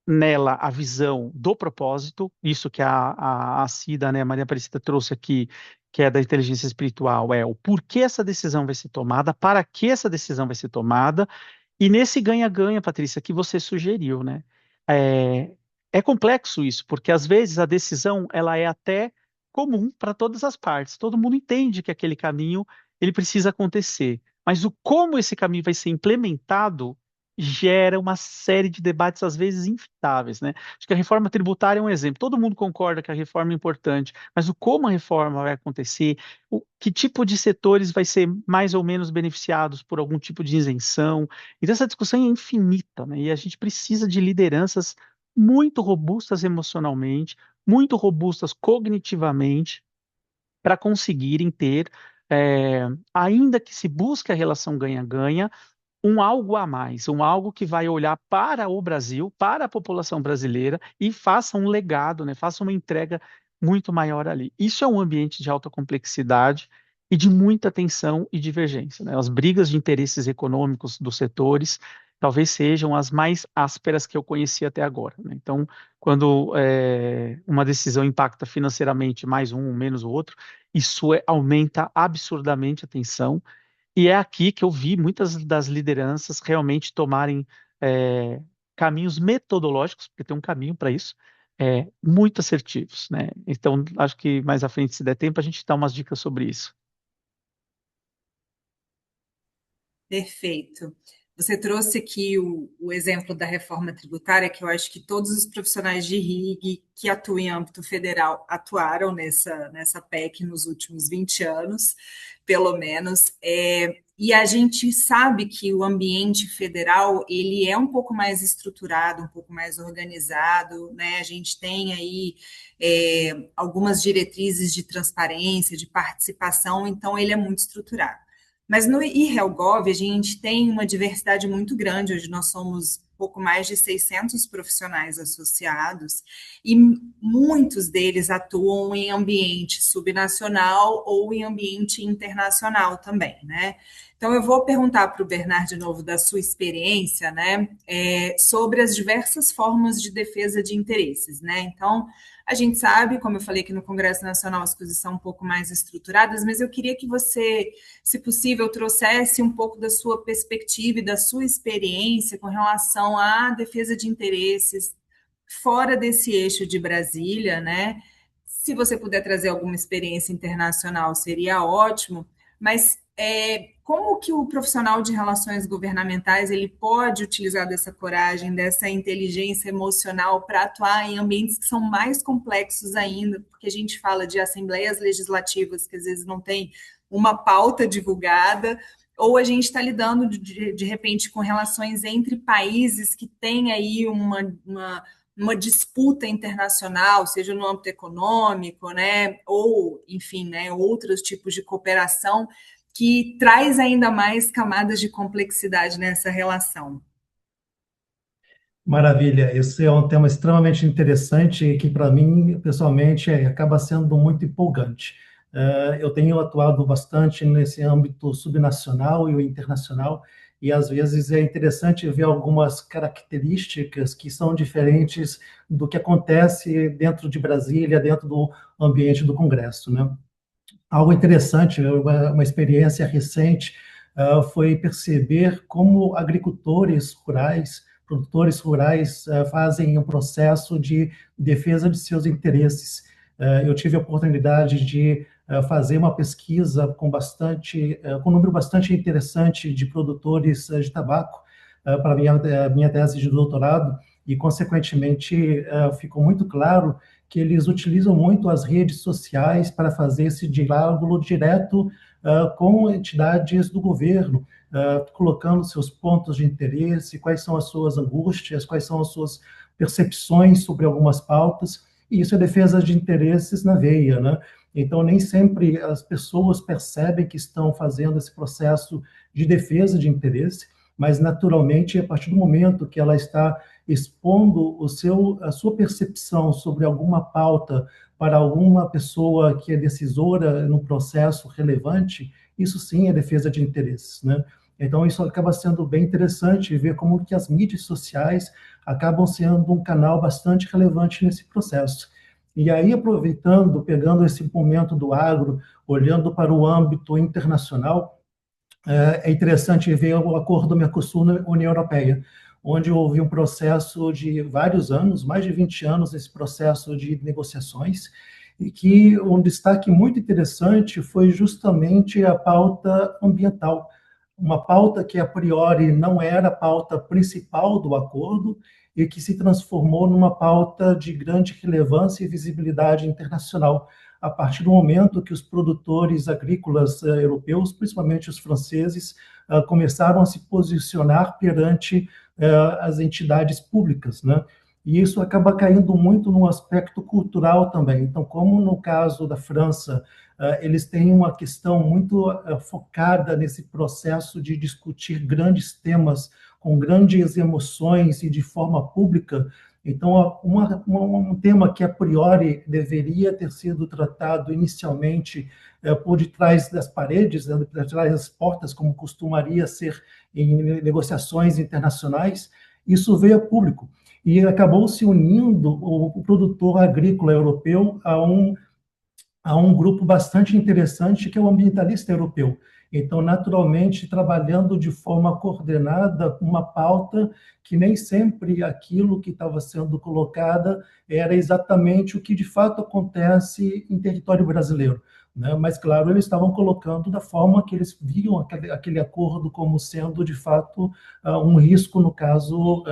nela a visão do propósito, isso que a Cida, né, a Maria Aparecida trouxe aqui, que é da inteligência espiritual, é o porquê essa decisão vai ser tomada, para que essa decisão vai ser tomada, e nesse ganha-ganha, Patrícia, que você sugeriu, né? É, é complexo isso, porque às vezes a decisão ela é até comum para todas as partes. Todo mundo entende que aquele caminho ele precisa acontecer, mas o como esse caminho vai ser implementado gera uma série de debates às vezes infindáveis, né? Acho que a reforma tributária é um exemplo. Todo mundo concorda que a reforma é importante, mas o como a reforma vai acontecer, que tipo de setores vai ser mais ou menos beneficiados por algum tipo de isenção. Então, essa discussão é infinita, né? E a gente precisa de lideranças muito robustas emocionalmente, muito robustas cognitivamente, para conseguirem ter, ainda que se busque a relação ganha-ganha, um algo a mais, um algo que vai olhar para o Brasil, para a população brasileira e faça um legado, né? Faça uma entrega muito maior ali. Isso é um ambiente de alta complexidade e de muita tensão e divergência, né? As brigas de interesses econômicos dos setores talvez sejam as mais ásperas que eu conheci até agora, né? Então, quando uma decisão impacta financeiramente mais um, menos o outro, isso aumenta absurdamente a tensão e é aqui que eu vi muitas das lideranças realmente tomarem é, caminhos metodológicos, porque tem um caminho para isso, muito assertivos, né? Então, acho que mais à frente, se der tempo, a gente dá umas dicas sobre isso. Perfeito. Você trouxe aqui o exemplo da reforma tributária, que eu acho que todos os profissionais de RIG que atuam em âmbito federal atuaram nessa PEC nos últimos 20 anos, pelo menos. E a gente sabe que o ambiente federal ele é um pouco mais estruturado, um pouco mais organizado, né? A gente tem aí algumas diretrizes de transparência, de participação, então ele é muito estruturado. Mas no eHealthGov a gente tem uma diversidade muito grande. Hoje nós somos pouco mais de 600 profissionais associados e muitos deles atuam em ambiente subnacional ou em ambiente internacional também, né? Então eu vou perguntar para o Bernard de novo da sua experiência, né, sobre as diversas formas de defesa de interesses, né? Então a gente sabe, como eu falei que no Congresso Nacional as coisas são um pouco mais estruturadas, mas eu queria que você, se possível, trouxesse um pouco da sua perspectiva e da sua experiência com relação à defesa de interesses fora desse eixo de Brasília, né? Se você puder trazer alguma experiência internacional, seria ótimo, mas como que o profissional de relações governamentais ele pode utilizar dessa coragem, dessa inteligência emocional para atuar em ambientes que são mais complexos ainda, porque a gente fala de assembleias legislativas que às vezes não tem uma pauta divulgada, ou a gente está lidando de repente com relações entre países que têm aí uma disputa internacional, seja no âmbito econômico, né, ou, enfim, né, outros tipos de cooperação, que traz ainda mais camadas de complexidade nessa relação. Maravilha, esse é um tema extremamente interessante e que, para mim, pessoalmente, acaba sendo muito empolgante. Eu tenho atuado bastante nesse âmbito subnacional e o internacional, e às vezes é interessante ver algumas características que são diferentes do que acontece dentro de Brasília, dentro do ambiente do Congresso, né? Algo interessante, uma experiência recente, foi perceber como agricultores rurais, produtores rurais, fazem um processo de defesa de seus interesses. Eu tive a oportunidade de fazer uma pesquisa com com um número bastante interessante de produtores de tabaco para a minha tese de doutorado, e, consequentemente, ficou muito claro que eles utilizam muito as redes sociais para fazer esse diálogo direto com entidades do governo, colocando seus pontos de interesse, quais são as suas angústias, quais são as suas percepções sobre algumas pautas, e isso é defesa de interesses na veia, né? Então, nem sempre as pessoas percebem que estão fazendo esse processo de defesa de interesse, mas, naturalmente, a partir do momento que ela está expondo a sua percepção sobre alguma pauta para alguma pessoa que é decisora no processo relevante, isso sim é defesa de interesses, né? Então, isso acaba sendo bem interessante ver como que as mídias sociais acabam sendo um canal bastante relevante nesse processo. E aí, aproveitando, pegando esse momento do agro, olhando para o âmbito internacional, é interessante ver o acordo do Mercosul-União Europeia, onde houve um processo de vários anos, mais de 20 anos, esse processo de negociações, e que um destaque muito interessante foi justamente a pauta ambiental, uma pauta que a priori não era a pauta principal do acordo e que se transformou numa pauta de grande relevância e visibilidade internacional, a partir do momento que os produtores agrícolas europeus, principalmente os franceses, começaram a se posicionar perante as entidades públicas, né? E isso acaba caindo muito no aspecto cultural também. Então, como no caso da França, eles têm uma questão muito focada nesse processo de discutir grandes temas com grandes emoções e de forma pública. Então, um tema que a priori deveria ter sido tratado inicialmente por detrás das paredes, né, por detrás das portas, como costumaria ser em negociações internacionais, isso veio a público. E acabou se unindo o produtor agrícola europeu a um grupo bastante interessante, que é o ambientalista europeu. Então, naturalmente, trabalhando de forma coordenada uma pauta que nem sempre aquilo que estava sendo colocada era exatamente o que de fato acontece em território brasileiro, né? Mas, claro, eles estavam colocando da forma que eles viam aquele acordo como sendo, de fato, um risco, no caso,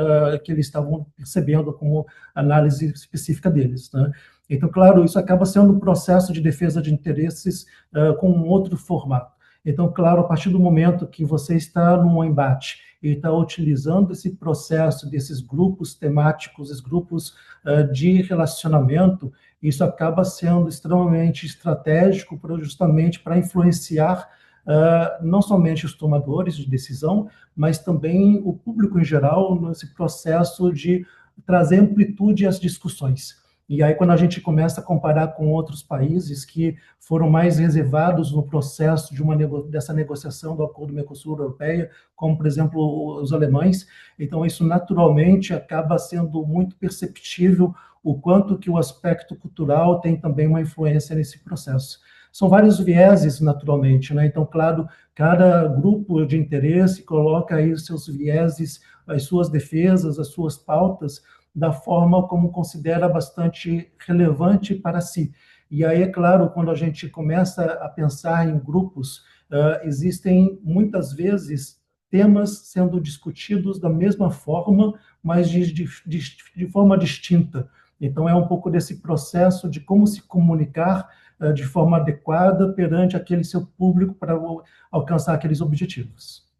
que eles estavam percebendo como análise específica deles, né? Então, claro, isso acaba sendo um processo de defesa de interesses com um outro formato. Então, claro, a partir do momento que você está num embate e está utilizando esse processo desses grupos temáticos, esses grupos de relacionamento, isso acaba sendo extremamente estratégico justamente para influenciar não somente os tomadores de decisão, mas também o público em geral nesse processo de trazer amplitude às discussões. E aí, quando a gente começa a comparar com outros países que foram mais reservados no processo dessa negociação do Acordo Mercosul-Europeia, como, por exemplo, os alemães, então isso naturalmente acaba sendo muito perceptível o quanto que o aspecto cultural tem também uma influência nesse processo. São vários vieses, naturalmente, né? Então, claro, cada grupo de interesse coloca aí os seus vieses, as suas defesas, as suas pautas, da forma como considera bastante relevante para si. E aí, é claro, quando a gente começa a pensar em grupos, existem muitas vezes temas sendo discutidos da mesma forma, mas de forma distinta. Então, é um pouco desse processo de como se comunicar de forma adequada perante aquele seu público para alcançar aqueles objetivos.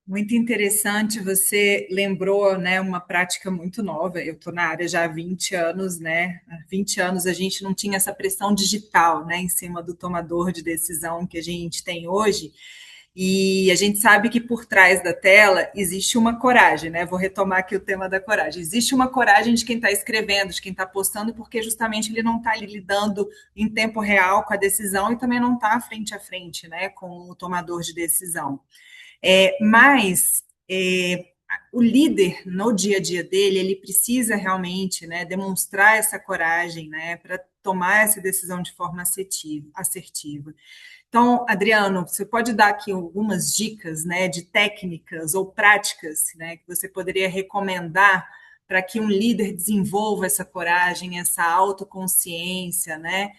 Muito interessante, você lembrou, né, uma prática muito nova. Eu estou na área já há 20 anos, né? Há 20 anos a gente não tinha essa pressão digital, né, em cima do tomador de decisão que a gente tem hoje. E a gente sabe que por trás da tela existe uma coragem, né? Vou retomar aqui o tema da coragem. Existe uma coragem de quem está escrevendo, de quem está postando, porque justamente ele não está lidando em tempo real com a decisão e também não está frente a frente, né, com o tomador de decisão. Mas o líder, no dia a dia dele, ele precisa realmente, né, demonstrar essa coragem, né, para tomar essa decisão de forma assertiva. Então, Adriano, você pode dar aqui algumas dicas, né, de técnicas ou práticas, né, que você poderia recomendar para que um líder desenvolva essa coragem, essa autoconsciência, né,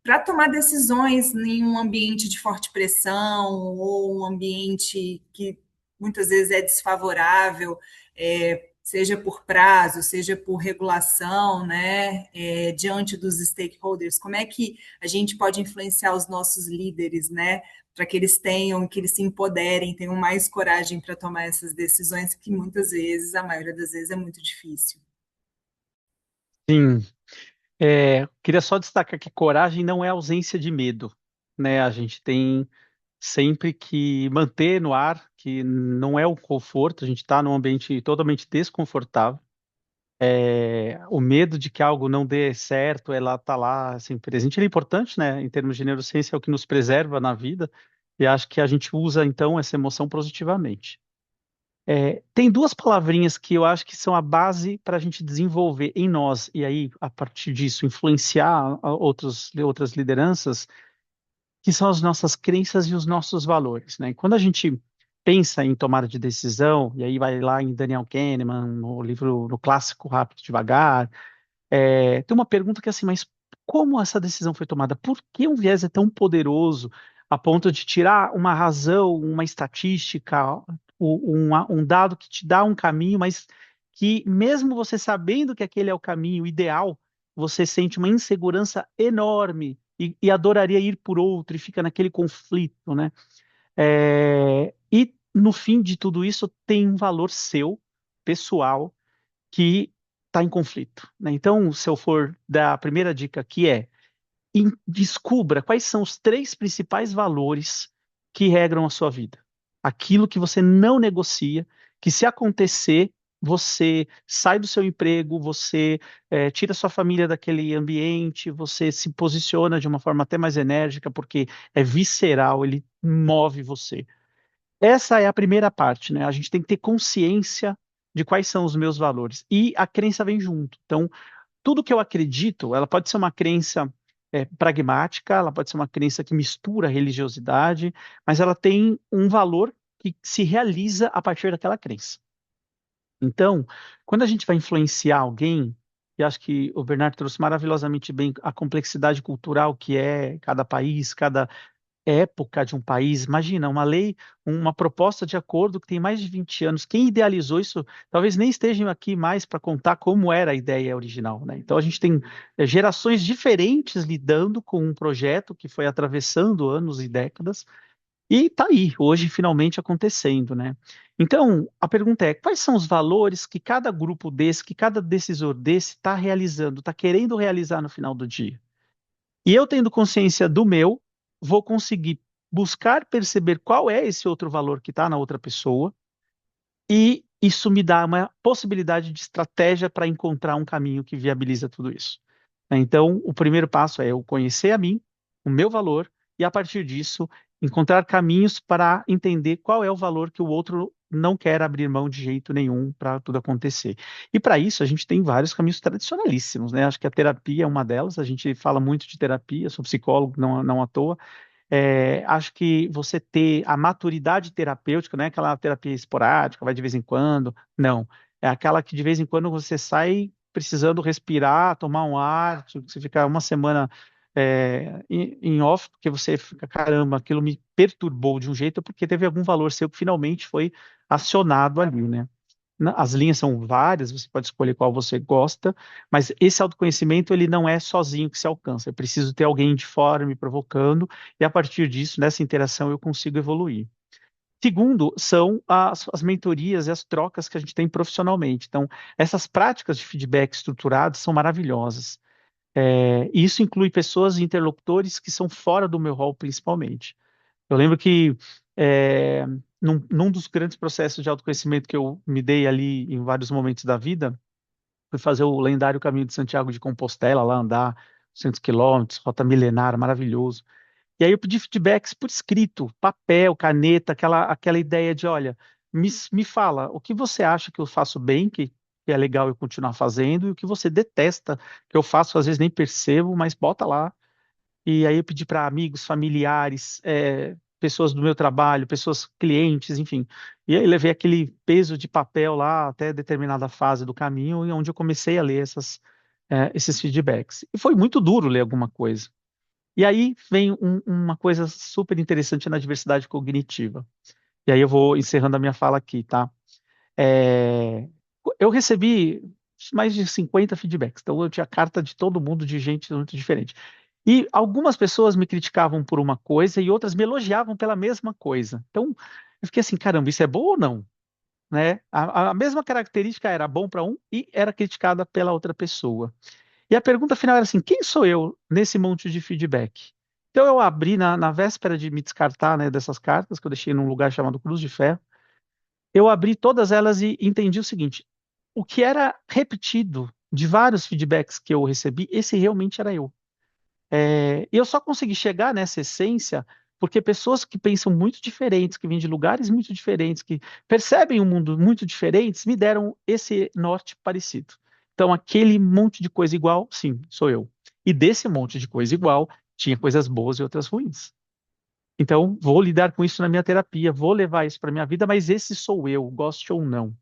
para tomar decisões em um ambiente de forte pressão ou um ambiente que muitas vezes é desfavorável. seja por prazo, seja por regulação, né, diante dos stakeholders? Como é que a gente pode influenciar os nossos líderes, né, para que eles tenham, que eles se empoderem, tenham mais coragem para tomar essas decisões, que muitas vezes, a maioria das vezes, é muito difícil. Sim, queria só destacar que coragem não é ausência de medo, né? A gente tem sempre que manter no ar que não é o conforto, a gente está num ambiente totalmente desconfortável. O medo de que algo não dê certo, ela tá lá, assim, presente. Ele é importante, né? Em termos de neurociência, é o que nos preserva na vida, e acho que a gente usa, então, essa emoção positivamente. Tem duas palavrinhas que eu acho que são a base para a gente desenvolver em nós, e aí, a partir disso, influenciar outras lideranças, que são as nossas crenças e os nossos valores, né? Quando a gente pensa em tomada de decisão, e aí vai lá em Daniel Kahneman, no livro, no clássico Rápido e Devagar, tem uma pergunta que é assim, mas como essa decisão foi tomada? Por que um viés é tão poderoso a ponto de tirar uma razão, uma estatística, um dado que te dá um caminho, mas que mesmo você sabendo que aquele é o caminho ideal, você sente uma insegurança enorme e adoraria ir por outro e fica naquele conflito, né? E no fim de tudo isso tem um valor seu, pessoal, que está em conflito, né? Então, se eu for dar a primeira dica aqui descubra quais são os três principais valores que regram a sua vida. Aquilo que você não negocia, que se acontecer, você sai do seu emprego, você tira sua família daquele ambiente, você se posiciona de uma forma até mais enérgica, porque é visceral, ele move você. Essa é a primeira parte, né? A gente tem que ter consciência de quais são os meus valores. E a crença vem junto. Então, tudo que eu acredito, ela pode ser uma crença pragmática, ela pode ser uma crença que mistura religiosidade, mas ela tem um valor que se realiza a partir daquela crença. Então, quando a gente vai influenciar alguém, e acho que o Bernardo trouxe maravilhosamente bem a complexidade cultural que é cada país, cada época de um país. Imagina, uma lei, uma proposta de acordo que tem mais de 20 anos. Quem idealizou isso talvez nem estejam aqui mais para contar como era a ideia original, né? Então a gente tem gerações diferentes lidando com um projeto que foi atravessando anos e décadas e está aí, hoje finalmente acontecendo, né? Então, a pergunta é, quais são os valores que cada grupo desse, que cada decisor desse está realizando, está querendo realizar no final do dia? E eu tendo consciência do meu, vou conseguir buscar perceber qual é esse outro valor que está na outra pessoa, e isso me dá uma possibilidade de estratégia para encontrar um caminho que viabiliza tudo isso. Então, o primeiro passo é eu conhecer a mim, o meu valor, e a partir disso, encontrar caminhos para entender qual é o valor que o outro não quer abrir mão de jeito nenhum para tudo acontecer. E para isso, a gente tem vários caminhos tradicionalíssimos, né? Acho que a terapia é uma delas, a gente fala muito de terapia, sou psicólogo, não à toa. Acho que você ter a maturidade terapêutica, não é aquela terapia esporádica, vai de vez em quando, não. É aquela que de vez em quando você sai precisando respirar, tomar um ar, tipo, você fica uma semana em off, porque você fica, caramba, aquilo me perturbou de um jeito, porque teve algum valor seu que finalmente foi acionado ali, né? As linhas são várias, você pode escolher qual você gosta, mas esse autoconhecimento ele não é sozinho que se alcança. É preciso ter alguém de fora me provocando, e a partir disso, nessa interação, eu consigo evoluir. Segundo, são as mentorias e as trocas que a gente tem profissionalmente. Então, essas práticas de feedback estruturados são maravilhosas. E isso inclui pessoas e interlocutores que são fora do meu rol, principalmente. Eu lembro que é, num dos grandes processos de autoconhecimento que eu me dei ali em vários momentos da vida, fui fazer o lendário Caminho de Santiago de Compostela, lá andar 100 quilômetros, rota milenar, maravilhoso. E aí eu pedi feedbacks por escrito, papel, caneta, aquela ideia de, olha, me fala, o que você acha que eu faço bem, que é legal eu continuar fazendo, e o que você detesta, que eu faço, às vezes nem percebo, mas bota lá. E aí eu pedi para amigos, familiares, pessoas do meu trabalho, pessoas clientes, enfim. E aí levei aquele peso de papel lá até determinada fase do caminho, e onde eu comecei a ler esses feedbacks. E foi muito duro ler alguma coisa. E aí vem uma coisa super interessante na diversidade cognitiva. E aí eu vou encerrando a minha fala aqui, tá? É, Eu recebi mais de 50 feedbacks, então eu tinha carta de todo mundo, de gente muito diferente. E algumas pessoas me criticavam por uma coisa e outras me elogiavam pela mesma coisa. Então, eu fiquei assim, caramba, isso é bom ou não? Né? A mesma característica era bom para um e era criticada pela outra pessoa. E a pergunta final era assim: quem sou eu nesse monte de feedback? Então eu abri na véspera de me descartar, né, dessas cartas, que eu deixei num lugar chamado Cruz de Ferro, eu abri todas elas e entendi o seguinte: o que era repetido de vários feedbacks que eu recebi, esse realmente era eu. E eu só consegui chegar nessa essência porque pessoas que pensam muito diferentes, que vêm de lugares muito diferentes, que percebem um mundo muito diferentes, me deram esse norte parecido. Então, aquele monte de coisa igual, sim, sou eu. E desse monte de coisa igual, tinha coisas boas e outras ruins. Então, vou lidar com isso na minha terapia, vou levar isso para minha vida, mas esse sou eu, goste ou não.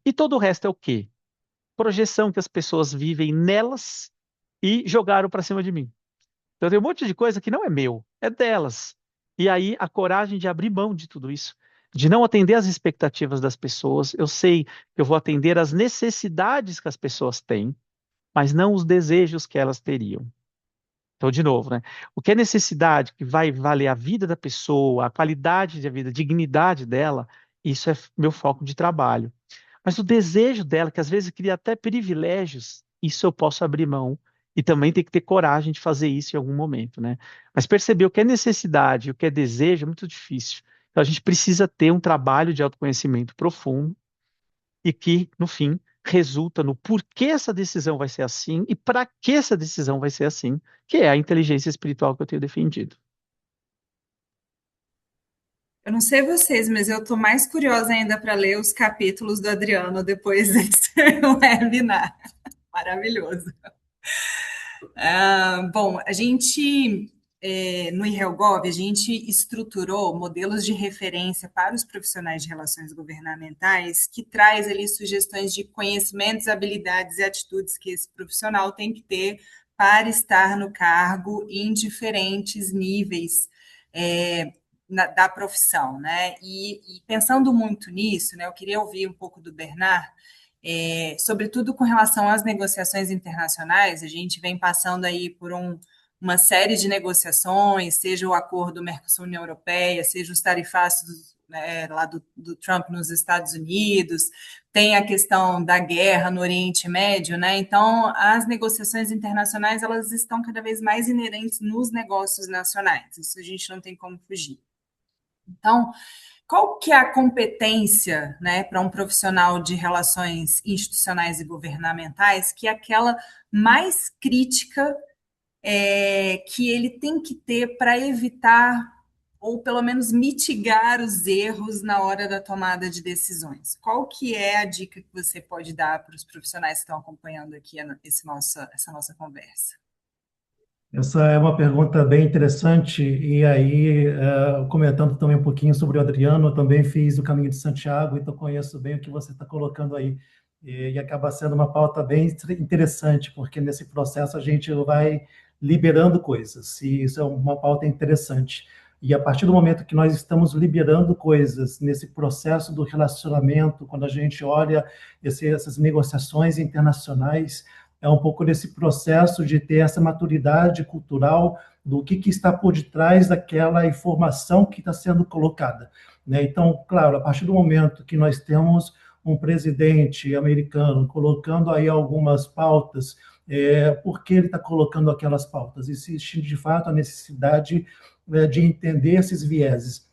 E todo o resto é o quê? Projeção que as pessoas vivem nelas e jogaram para cima de mim. Então tem um monte de coisa que não é meu, é delas. E aí a coragem de abrir mão de tudo isso, de não atender às expectativas das pessoas. Eu sei que eu vou atender às necessidades que as pessoas têm, mas não os desejos que elas teriam. Então, de novo, né? O que é necessidade que vai valer a vida da pessoa, a qualidade de vida, a dignidade dela, isso é meu foco de trabalho. Mas o desejo dela, que às vezes cria até privilégios, isso eu posso abrir mão. E também tem que ter coragem de fazer isso em algum momento, né? Mas perceber o que é necessidade e o que é desejo é muito difícil. Então a gente precisa ter um trabalho de autoconhecimento profundo e que, no fim, resulta no porquê essa decisão vai ser assim e para que essa decisão vai ser assim, que é a inteligência espiritual que eu tenho defendido. Eu não sei vocês, mas eu estou mais curiosa ainda para ler os capítulos do Adriano depois desse webinar. Maravilhoso. Bom, a gente, no IRELGOV, a gente estruturou modelos de referência para os profissionais de relações governamentais que traz ali sugestões de conhecimentos, habilidades e atitudes que esse profissional tem que ter para estar no cargo em diferentes níveis da profissão, né? E pensando muito nisso, né, eu queria ouvir um pouco do Bernard, sobretudo com relação às negociações internacionais. A gente vem passando aí por uma série de negociações, seja o acordo Mercosul-União Europeia, seja os tarifácios lá do Trump nos Estados Unidos, tem a questão da guerra no Oriente Médio, né? Então, as negociações internacionais, elas estão cada vez mais inerentes nos negócios nacionais, isso a gente não tem como fugir. Então, qual que é a competência, né, para um profissional de relações institucionais e governamentais, que é aquela mais crítica que ele tem que ter para evitar ou pelo menos mitigar os erros na hora da tomada de decisões? Qual que é a dica que você pode dar para os profissionais que estão acompanhando aqui essa nossa conversa? Essa é uma pergunta bem interessante, e aí, comentando também um pouquinho sobre o Adriano, eu também fiz o Caminho de Santiago, então conheço bem o que você está colocando aí, e acaba sendo uma pauta bem interessante, porque nesse processo a gente vai liberando coisas, e isso é uma pauta interessante. E a partir do momento que nós estamos liberando coisas nesse processo do relacionamento, quando a gente olha essas negociações internacionais, é um pouco desse processo de ter essa maturidade cultural do que está por detrás daquela informação que está sendo colocada, né? Então, claro, a partir do momento que nós temos um presidente americano colocando aí algumas pautas, por que ele está colocando aquelas pautas? Existe, de fato, a necessidade de entender esses vieses.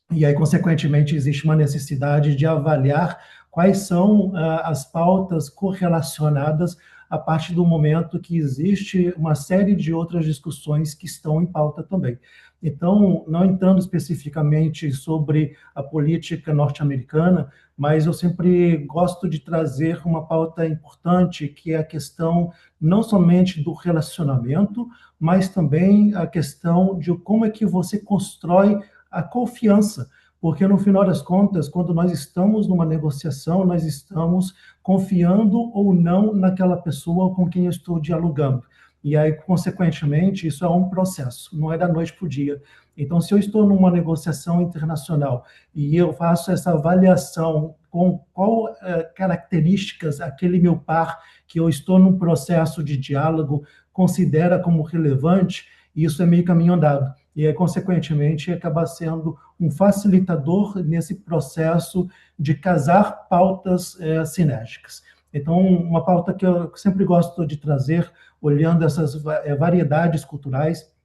E aí, consequentemente, existe uma necessidade de avaliar quais são as pautas correlacionadas a partir do momento que existe uma série de outras discussões que estão em pauta também. Então, não entrando especificamente sobre a política norte-americana, mas eu sempre gosto de trazer uma pauta importante, que é a questão não somente do relacionamento, mas também a questão de como é que você constrói a confiança, porque no final das contas, quando nós estamos numa negociação, nós estamos confiando ou não naquela pessoa com quem eu estou dialogando. E aí, consequentemente, isso é um processo, não é da noite para o dia. Então, se eu estou numa negociação internacional e eu faço essa avaliação com qual características aquele meu par que eu estou num processo de diálogo considera como relevante, e isso é meio caminho andado. E, consequentemente, acaba sendo um facilitador nesse processo de casar pautas sinérgicas. Então, uma pauta que eu sempre gosto de trazer, olhando essas variedades culturais,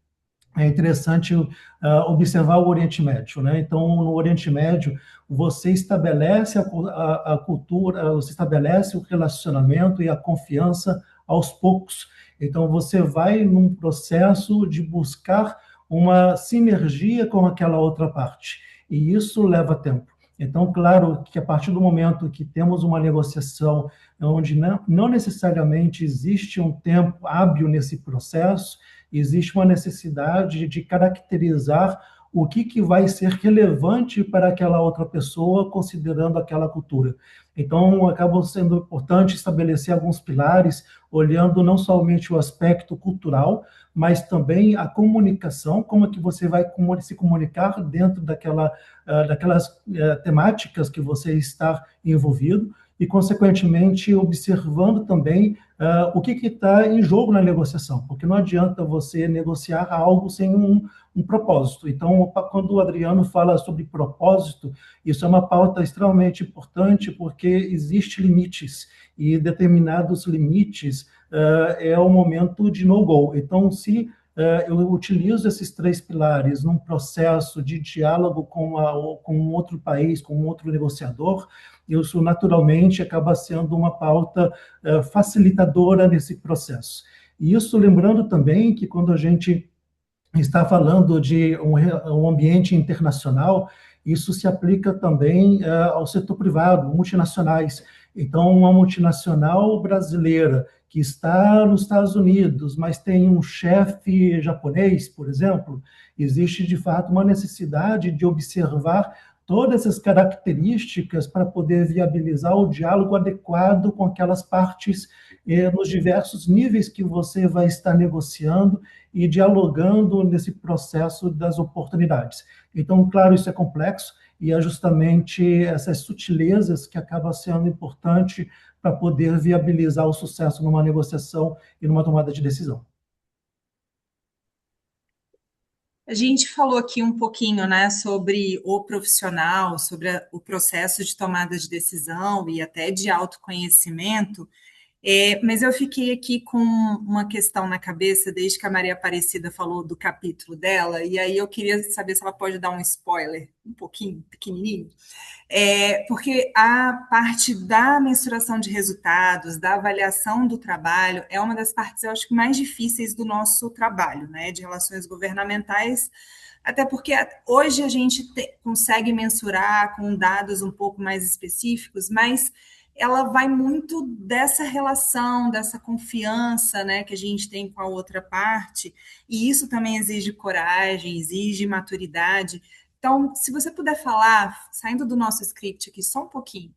é interessante observar o Oriente Médio, né? Então, no Oriente Médio, você estabelece a cultura, você estabelece o relacionamento e a confiança aos poucos. Então, você vai num processo de buscar uma sinergia com aquela outra parte, e isso leva tempo. Então, claro que a partir do momento que temos uma negociação onde não necessariamente existe um tempo hábil nesse processo, existe uma necessidade de caracterizar o que vai ser relevante para aquela outra pessoa, considerando aquela cultura. Então, acaba sendo importante estabelecer alguns pilares, olhando não somente o aspecto cultural, mas também a comunicação, como é que você vai se comunicar dentro daquelas temáticas que você está envolvido, e, consequentemente, observando também o que está em jogo na negociação, porque não adianta você negociar algo sem um propósito. Então, quando o Adriano fala sobre propósito, isso é uma pauta extremamente importante, porque existem limites, e determinados limites é o momento de no-go. Então, se eu utilizo esses três pilares num processo de diálogo com um outro país, com um outro negociador, isso naturalmente acaba sendo uma pauta facilitadora nesse processo. E isso lembrando também que quando a gente está falando de um ambiente internacional, isso se aplica também ao setor privado, multinacionais. Então, uma multinacional brasileira que está nos Estados Unidos, mas tem um chefe japonês, por exemplo, existe de fato uma necessidade de observar todas essas características para poder viabilizar o diálogo adequado com aquelas partes nos diversos níveis que você vai estar negociando e dialogando nesse processo das oportunidades. Então, claro, isso é complexo, e é justamente essas sutilezas que acabam sendo importante para poder viabilizar o sucesso numa negociação e numa tomada de decisão. A gente falou aqui um pouquinho, né, sobre o profissional, sobre o processo de tomada de decisão e até de autoconhecimento. Mas eu fiquei aqui com uma questão na cabeça desde que a Maria Aparecida falou do capítulo dela, e aí eu queria saber se ela pode dar um spoiler, um pouquinho pequenininho, porque a parte da mensuração de resultados, da avaliação do trabalho, é uma das partes, eu acho que mais difíceis do nosso trabalho, né, de relações governamentais, até porque hoje a gente consegue mensurar com dados um pouco mais específicos, mas ela vai muito dessa relação, dessa confiança, né, que a gente tem com a outra parte, e isso também exige coragem, exige maturidade. Então, se você puder falar, saindo do nosso script aqui só um pouquinho,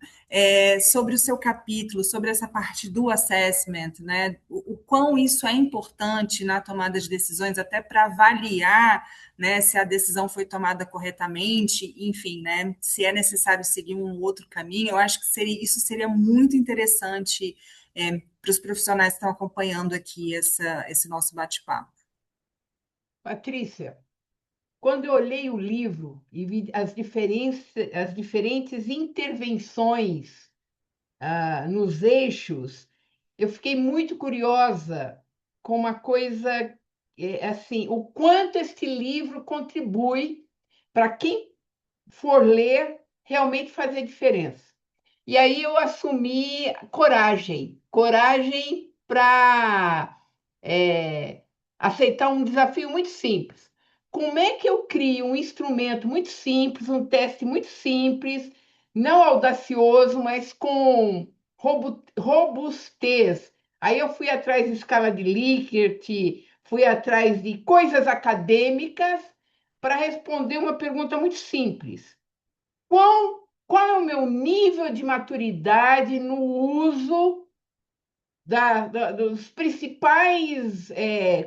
sobre o seu capítulo, sobre essa parte do assessment, né, o quão isso é importante na tomada de decisões, até para avaliar, né, se a decisão foi tomada corretamente, enfim, né, se é necessário seguir um outro caminho, eu acho que isso seria muito interessante para os profissionais que estão acompanhando aqui esse nosso bate-papo. Patrícia, quando eu olhei o livro e vi as diferentes intervenções nos eixos, eu fiquei muito curiosa com uma coisa, assim, o quanto este livro contribui para quem for ler realmente fazer diferença. E aí eu assumi coragem para aceitar um desafio muito simples. Como é que eu crio um instrumento muito simples, um teste muito simples, não audacioso, mas com robustez? Aí eu fui atrás de escala de Likert, fui atrás de coisas acadêmicas para responder uma pergunta muito simples. Qual é o meu nível de maturidade no uso dos principais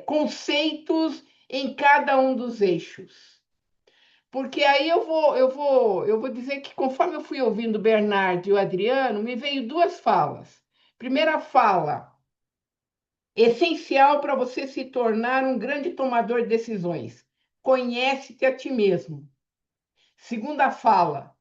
conceitos em cada um dos eixos? Porque aí eu vou dizer que conforme eu fui ouvindo o Bernardo e o Adriano, me veio duas falas. Primeira fala, essencial para você se tornar um grande tomador de decisões. Conhece-te a ti mesmo. Segunda fala,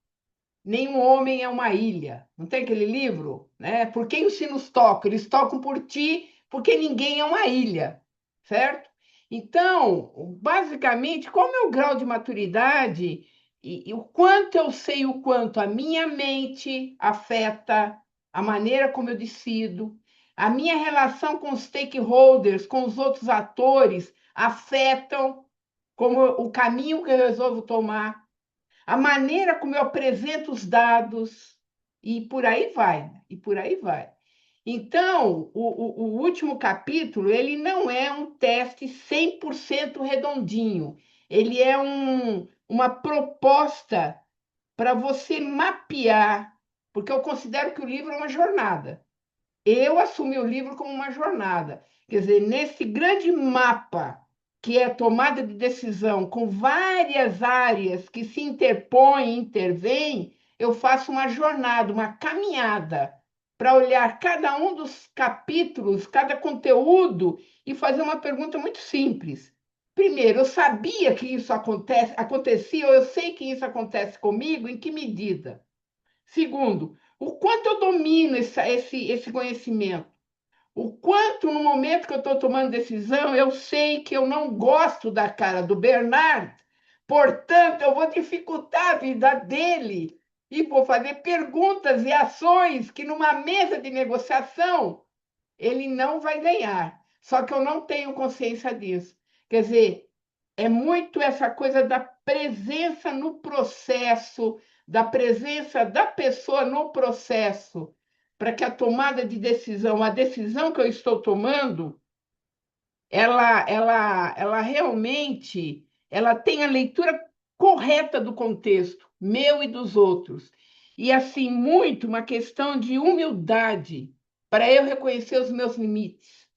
nenhum homem é uma ilha. Não tem aquele livro, né? Por quem os sinos tocam? Eles tocam por ti, porque ninguém é uma ilha, certo? Então, basicamente, qual é o meu grau de maturidade e o quanto eu sei o quanto a minha mente afeta a maneira como eu decido, a minha relação com os stakeholders, com os outros atores, afetam como o caminho que eu resolvo tomar, a maneira como eu apresento os dados, e por aí vai, né? E por aí vai. Então, o último capítulo, ele não é um teste 100% redondinho, ele é uma proposta para você mapear, porque eu considero que o livro é uma jornada. Eu assumi o livro como uma jornada. Quer dizer, nesse grande mapa que é a tomada de decisão, com várias áreas que se interpõem, intervêm, eu faço uma jornada, uma caminhada, para olhar cada um dos capítulos, cada conteúdo, e fazer uma pergunta muito simples. Primeiro, eu sabia que isso acontecia, ou eu sei que isso acontece comigo, em que medida? Segundo, o quanto eu domino esse conhecimento? O quanto, no momento que eu estou tomando decisão, eu sei que eu não gosto da cara do Bernard, portanto, eu vou dificultar a vida dele e vou fazer perguntas e ações que, numa mesa de negociação, ele não vai ganhar. Só que eu não tenho consciência disso. Quer dizer, é muito essa coisa da presença no processo, da presença da pessoa no processo, para que a tomada de decisão, a decisão que eu estou tomando, ela realmente ela tem a leitura correta do contexto, meu e dos outros. E assim, muito uma questão de humildade para eu reconhecer os meus limites,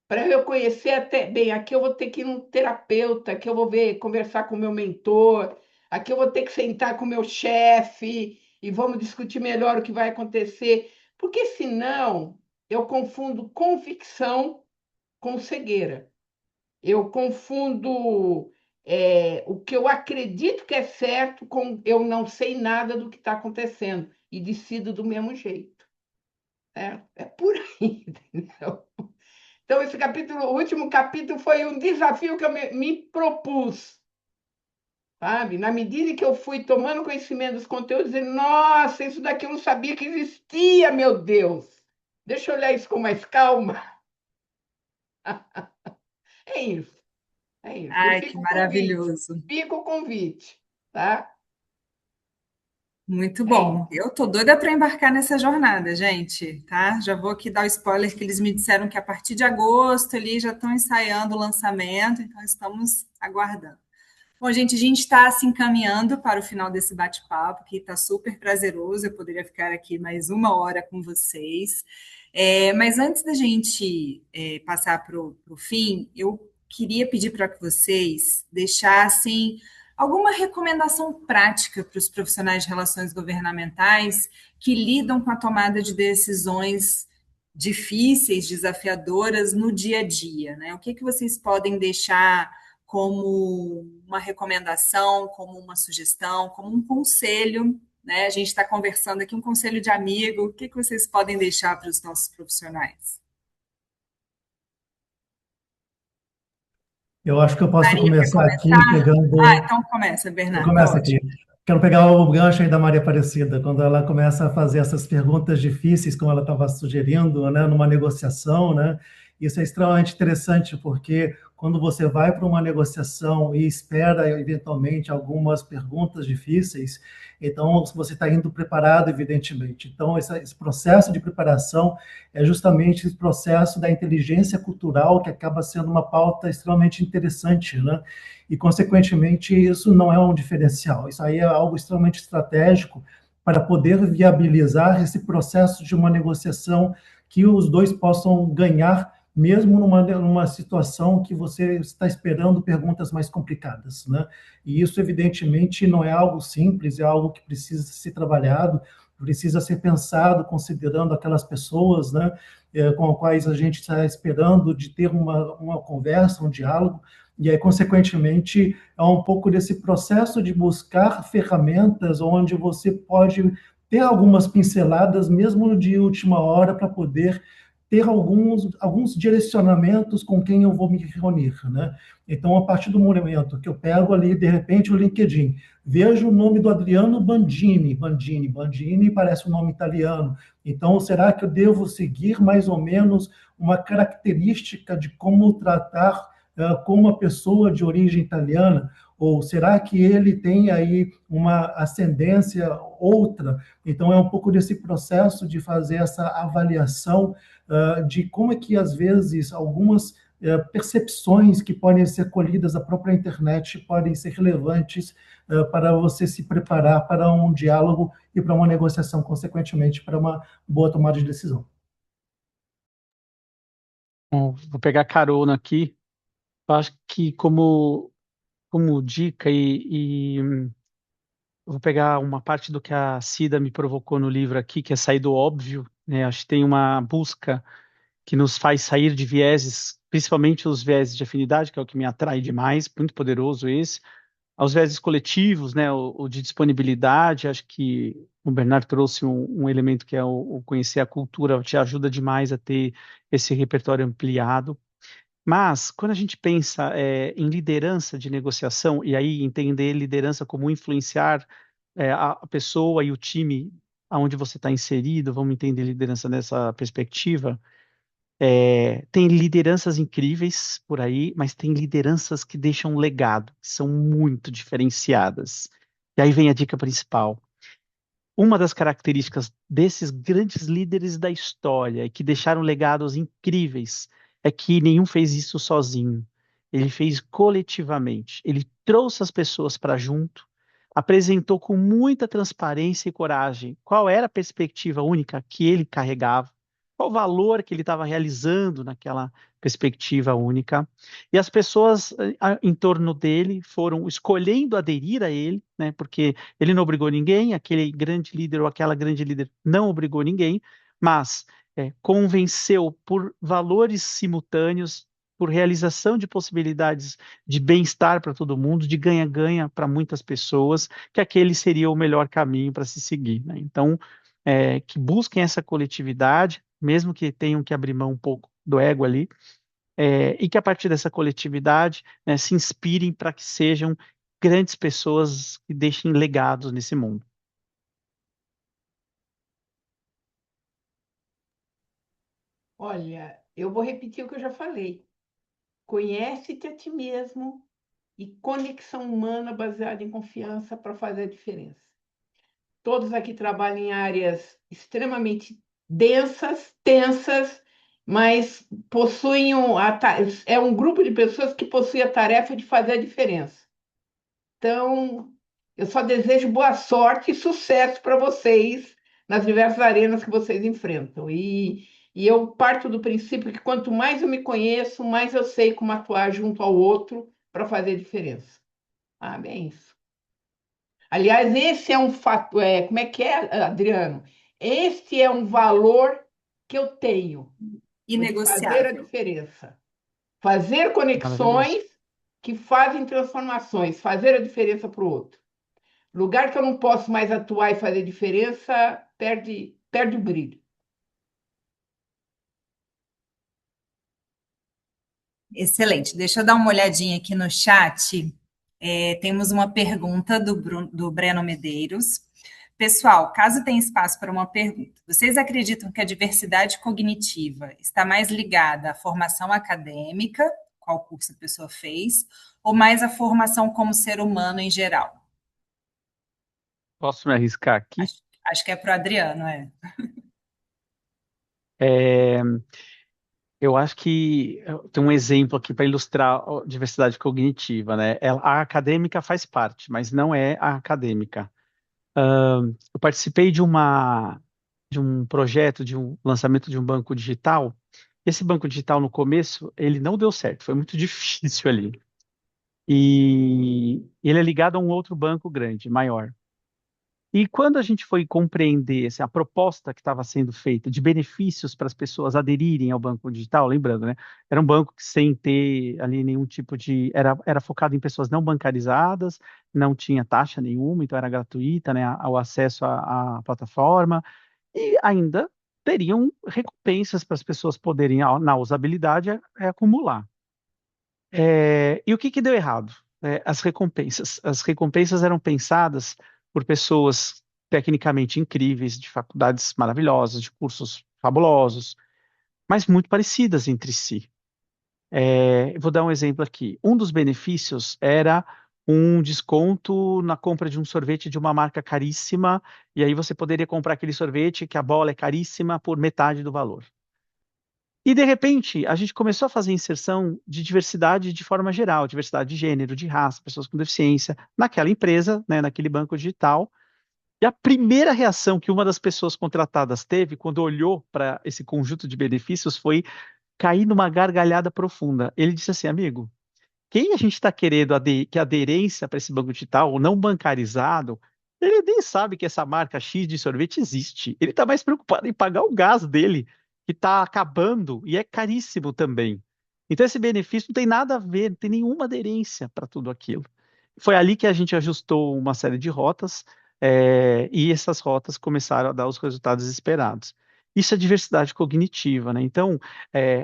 para eu conhecer até, bem, aqui eu vou ter que ir num terapeuta, aqui eu vou ver, conversar com o meu mentor, aqui eu vou ter que sentar com o meu chefe e vamos discutir melhor o que vai acontecer, porque senão eu confundo convicção com cegueira. Eu confundo o que eu acredito que é certo com eu não sei nada do que está acontecendo e decido do mesmo jeito. É por aí, entendeu? Então, esse capítulo, o último capítulo foi um desafio que eu me propus, sabe? Na medida que eu fui tomando conhecimento dos conteúdos, dizendo, nossa, isso daqui eu não sabia que existia, meu Deus. Deixa eu olhar isso com mais calma. É isso, é isso. E Ai, que fica o convite, maravilhoso. fica o convite, tá? Muito É isso. bom. Eu tô doida para embarcar nessa jornada, gente, tá? Já vou aqui dar o spoiler que eles me disseram que a partir de agosto ali já estão ensaiando o lançamento, então estamos aguardando. Bom, gente, a gente está se encaminhando para o final desse bate-papo, que está super prazeroso. Eu poderia ficar aqui mais uma hora com vocês. Mas antes da gente passar para o fim, eu queria pedir para que vocês deixassem alguma recomendação prática para os profissionais de relações governamentais que lidam com a tomada de decisões difíceis, desafiadoras no dia a dia, né? O que que vocês podem deixar como uma recomendação, como uma sugestão, como um conselho, né? A gente está conversando aqui, um conselho de amigo. O que que vocês podem deixar para os nossos profissionais? Eu acho que eu posso Maria, quer começar aqui começar? Ah, pegando. então começa, Eu Bernardo, tá começo aqui. ótimo. Quero pegar o gancho aí da Maria Aparecida, quando ela começa a fazer essas perguntas difíceis, como ela estava sugerindo, né, numa negociação, né? Isso é extremamente interessante, porque quando você vai para uma negociação e espera, eventualmente, algumas perguntas difíceis, então você está indo preparado, evidentemente. Então, esse processo de preparação é justamente esse processo da inteligência cultural, que acaba sendo uma pauta extremamente interessante, né? E, consequentemente, isso não é um diferencial. Isso aí é algo extremamente estratégico para poder viabilizar esse processo de uma negociação que os dois possam ganhar mesmo numa situação que você está esperando perguntas mais complicadas, né? E isso, evidentemente, não é algo simples, é algo que precisa ser trabalhado, precisa ser pensado considerando aquelas pessoas, né, com as quais a gente está esperando de ter uma conversa, um diálogo, e aí, consequentemente, é um pouco desse processo de buscar ferramentas onde você pode ter algumas pinceladas, mesmo de última hora, para poder ter alguns direcionamentos com quem eu vou me reunir, né? Então, a partir do momento que eu pego ali, de repente, o LinkedIn, vejo o nome do Adriano Bandini parece um nome italiano. Então, será que eu devo seguir mais ou menos uma característica de como tratar com uma pessoa de origem italiana? Ou será que ele tem aí uma ascendência outra? Então, é um pouco desse processo de fazer essa avaliação de como é que, às vezes, algumas percepções que podem ser colhidas da própria internet podem ser relevantes para você se preparar para um diálogo e para uma negociação, consequentemente, para uma boa tomada de decisão. Bom, vou pegar carona aqui. Eu acho que como dica vou pegar uma parte do que a Cida me provocou no livro aqui, que é sair do óbvio, né? Acho que tem uma busca que nos faz sair de vieses, principalmente os vieses de afinidade, que é o que me atrai demais, muito poderoso esse, aos vieses coletivos, né? O de disponibilidade. Acho que o Bernard trouxe um elemento que é o conhecer a cultura, te ajuda demais a ter esse repertório ampliado. Mas, quando a gente pensa em liderança de negociação, e aí entender liderança como influenciar a pessoa e o time aonde você está inserido, vamos entender liderança nessa perspectiva. Tem lideranças incríveis por aí, mas tem lideranças que deixam um legado, que são muito diferenciadas. E aí vem a dica principal. Uma das características desses grandes líderes da história e que deixaram legados incríveis é que nenhum fez isso sozinho. Ele fez coletivamente. Ele trouxe as pessoas para junto, apresentou com muita transparência e coragem qual era a perspectiva única que ele carregava, qual o valor que ele estava realizando naquela perspectiva única. E as pessoas em torno dele foram escolhendo aderir a ele, né, porque ele não obrigou ninguém, aquele grande líder ou aquela grande líder não obrigou ninguém, mas convenceu por valores simultâneos, por realização de possibilidades de bem-estar para todo mundo, de ganha-ganha para muitas pessoas, que aquele seria o melhor caminho para se seguir, né? Então, que busquem essa coletividade, mesmo que tenham que abrir mão um pouco do ego ali, e que a partir dessa coletividade, né, se inspirem para que sejam grandes pessoas que deixem legados nesse mundo. Olha, eu vou repetir o que eu já falei. Conhece-te a ti mesmo e conexão humana baseada em confiança para fazer a diferença. Todos aqui trabalham em áreas extremamente densas, tensas, mas possuem é um grupo de pessoas que possui a tarefa de fazer a diferença. Então, eu só desejo boa sorte e sucesso para vocês nas diversas arenas que vocês enfrentam. E eu parto do princípio que quanto mais eu me conheço, mais eu sei como atuar junto ao outro para fazer diferença. Ah, bem isso. Aliás, esse é um fato, como é que é, Adriano? Esse é um valor que eu tenho, o de fazer a Inegociável. diferença. Fazer Maravilhoso. conexões que fazem transformações, fazer a diferença para o outro. Lugar que eu não posso mais atuar e fazer diferença, perde o brilho. Excelente. Deixa eu dar uma olhadinha aqui no chat. Temos uma pergunta do Breno Medeiros. Pessoal, caso tenha espaço para uma pergunta, vocês acreditam que a diversidade cognitiva está mais ligada à formação acadêmica, qual curso a pessoa fez, ou mais à formação como ser humano em geral? Posso me arriscar aqui? Acho que é para o Adriano, é. É, eu acho que tem um exemplo aqui para ilustrar a diversidade cognitiva, né? A acadêmica faz parte, mas não é a acadêmica. Eu participei de um projeto, de um lançamento de um banco digital, Esse banco digital no começo, ele não deu certo, foi muito difícil ali. E ele é ligado a um outro banco grande, maior. E quando a gente foi compreender a proposta que estava sendo feita de benefícios para as pessoas aderirem ao banco digital, lembrando, né? Era um banco que sem ter ali nenhum tipo de. Era focado em pessoas não bancarizadas, não tinha taxa nenhuma, então era gratuita, né? O acesso à plataforma, e ainda teriam recompensas para as pessoas poderem, na usabilidade, acumular. E o que que deu errado? As recompensas. As recompensas eram pensadas por pessoas tecnicamente incríveis, de faculdades maravilhosas, de cursos fabulosos, mas muito parecidas entre si. Vou dar um exemplo aqui. Um dos benefícios era um desconto na compra de um sorvete de uma marca caríssima, e aí você poderia comprar aquele sorvete que a bola é caríssima por metade do valor. E, de repente, a gente começou a fazer inserção de diversidade de forma geral, diversidade de gênero, de raça, pessoas com deficiência, naquela empresa, né, naquele banco digital. E a primeira reação que uma das pessoas contratadas teve quando olhou para esse conjunto de benefícios foi cair numa gargalhada profunda. Ele disse assim, amigo, quem a gente está querendo que a aderência para esse banco digital, ou não bancarizado, ele nem sabe que essa marca X de sorvete existe. Ele está mais preocupado em pagar o gás dele, que está acabando e é caríssimo também. Então, esse benefício não tem nada a ver, não tem nenhuma aderência para tudo aquilo. Foi ali que a gente ajustou uma série de rotas, e essas rotas começaram a dar os resultados esperados. Isso é diversidade cognitiva, né? Então,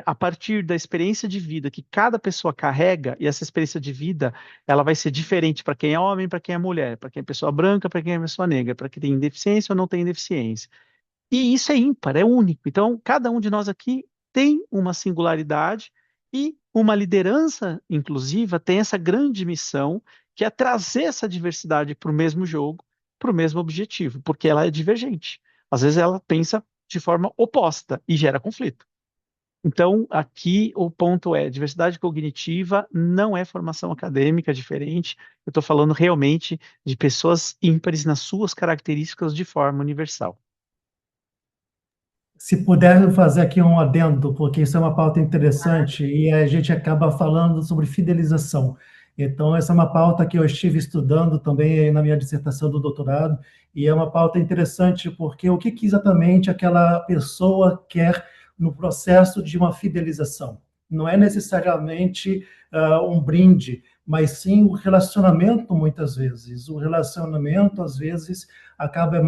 a partir da experiência de vida que cada pessoa carrega, e essa experiência de vida, ela vai ser diferente para quem é homem, para quem é mulher, para quem é pessoa branca, para quem é pessoa negra, para quem tem deficiência ou não tem deficiência. E isso é ímpar, é único. Então, cada um de nós aqui tem uma singularidade e uma liderança inclusiva tem essa grande missão, que é trazer essa diversidade para o mesmo jogo, para o mesmo objetivo, porque ela é divergente. Às vezes ela pensa de forma oposta e gera conflito. Então, aqui o ponto é: diversidade cognitiva não é formação acadêmica diferente. Eu estou falando realmente de pessoas ímpares nas suas características de forma universal. Se puder fazer aqui um adendo, porque isso é uma pauta interessante e a gente acaba falando sobre fidelização. Então, essa é uma pauta que eu estive estudando também na minha dissertação do doutorado, e é uma pauta interessante porque o que que exatamente aquela pessoa quer no processo de uma fidelização? Não é necessariamente um brinde, mas sim o relacionamento, muitas vezes. O relacionamento, às vezes, acaba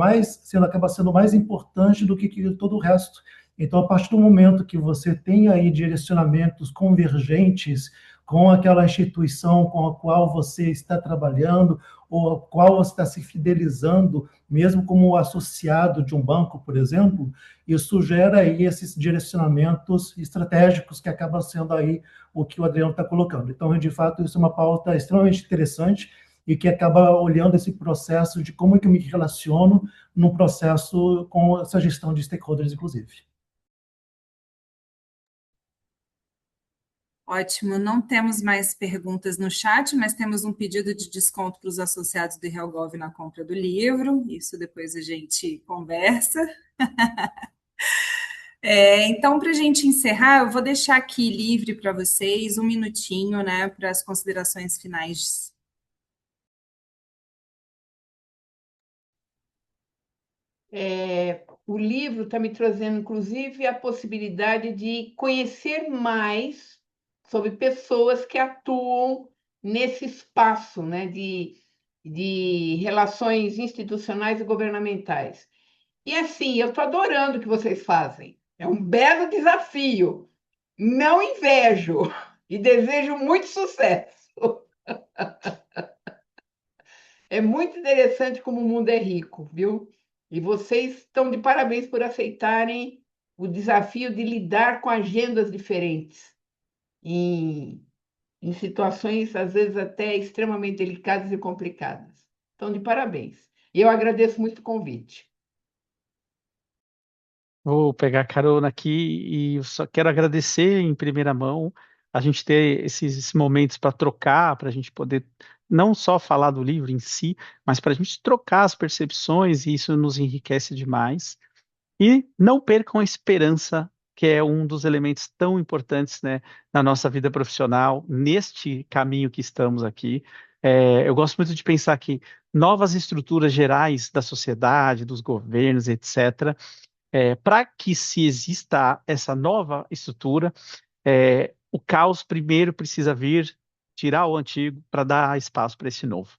sendo mais importante do que todo o resto. Então, a partir do momento que você tem aí direcionamentos convergentes com aquela instituição com a qual você está trabalhando, ou a qual você está se fidelizando, mesmo como associado de um banco, por exemplo, isso gera aí esses direcionamentos estratégicos que acabam sendo aí o que o Adriano está colocando. Então, de fato, isso é uma pauta extremamente interessante e que acaba olhando esse processo de como é que eu me relaciono num processo com essa gestão de stakeholders, inclusive. Ótimo, não temos mais perguntas no chat, mas temos um pedido de desconto para os associados do Helgov na compra do livro. Isso depois a gente conversa. Então, para a gente encerrar, eu vou deixar aqui livre para vocês um minutinho, né, para as considerações finais. O livro está me trazendo, inclusive, a possibilidade de conhecer mais sobre pessoas que atuam nesse espaço, né, de relações institucionais e governamentais. E assim, eu estou adorando o que vocês fazem. É um belo desafio. Não invejo e desejo muito sucesso. É muito interessante como o mundo é rico, viu? E vocês estão de parabéns por aceitarem o desafio de lidar com agendas diferentes, em, em situações, às vezes, até extremamente delicadas e complicadas. Então, de parabéns. E eu agradeço muito o convite. Vou pegar carona aqui e eu só quero agradecer em primeira mão a gente ter esses momentos para trocar, para a gente poder não só falar do livro em si, mas para a gente trocar as percepções, e isso nos enriquece demais. E não percam a esperança que é um dos elementos tão importantes, né, na nossa vida profissional, neste caminho que estamos aqui. Eu gosto muito de pensar que novas estruturas gerais da sociedade, dos governos, etc., para que se exista essa nova estrutura, o caos primeiro precisa vir, tirar o antigo para dar espaço para esse novo.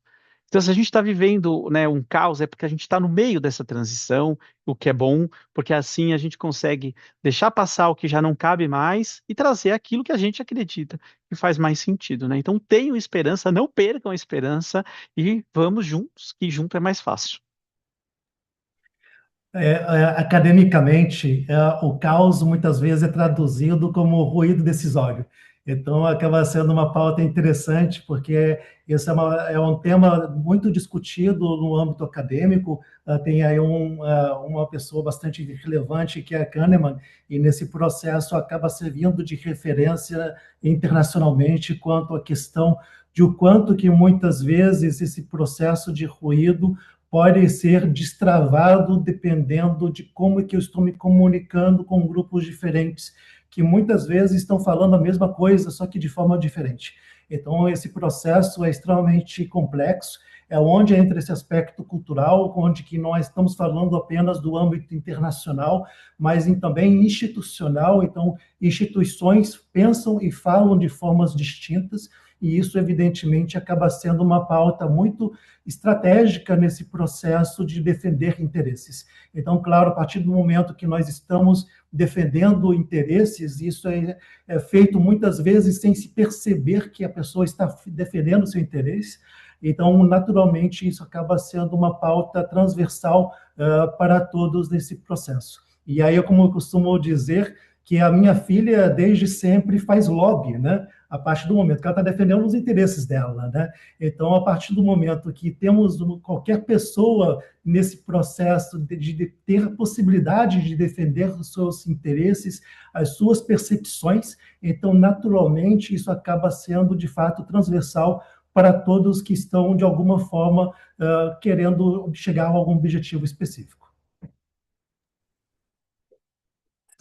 Então, se a gente está vivendo, né, um caos, é porque a gente está no meio dessa transição, o que é bom, porque assim a gente consegue deixar passar o que já não cabe mais e trazer aquilo que a gente acredita que faz mais sentido, né? Então, tenham esperança, não percam a esperança e vamos juntos, que junto é mais fácil. Academicamente, o caos muitas vezes é traduzido como ruído decisório. Então, acaba sendo uma pauta interessante, porque esse é um tema muito discutido no âmbito acadêmico. Tem aí uma pessoa bastante relevante, que é a Kahneman, e nesse processo acaba servindo de referência internacionalmente quanto à questão de o quanto que muitas vezes esse processo de ruído pode ser destravado dependendo de como é que eu estou me comunicando com grupos diferentes, que muitas vezes estão falando a mesma coisa, só que de forma diferente. Então, esse processo é extremamente complexo, é onde entra esse aspecto cultural, onde que nós estamos falando apenas do âmbito internacional, mas também institucional. Então, instituições pensam e falam de formas distintas, e isso, evidentemente, acaba sendo uma pauta muito estratégica nesse processo de defender interesses. Então, claro, a partir do momento que nós estamos defendendo interesses, isso é feito muitas vezes sem se perceber que a pessoa está defendendo seu interesse. Então, naturalmente, isso acaba sendo uma pauta transversal para todos nesse processo. E aí, como eu costumo dizer, que a minha filha, desde sempre, faz lobby, né? A partir do momento que ela está defendendo os interesses dela, né? Então, a partir do momento que temos qualquer pessoa nesse processo de ter a possibilidade de defender os seus interesses, as suas percepções, então, naturalmente, isso acaba sendo, de fato, transversal para todos que estão, de alguma forma, querendo chegar a algum objetivo específico.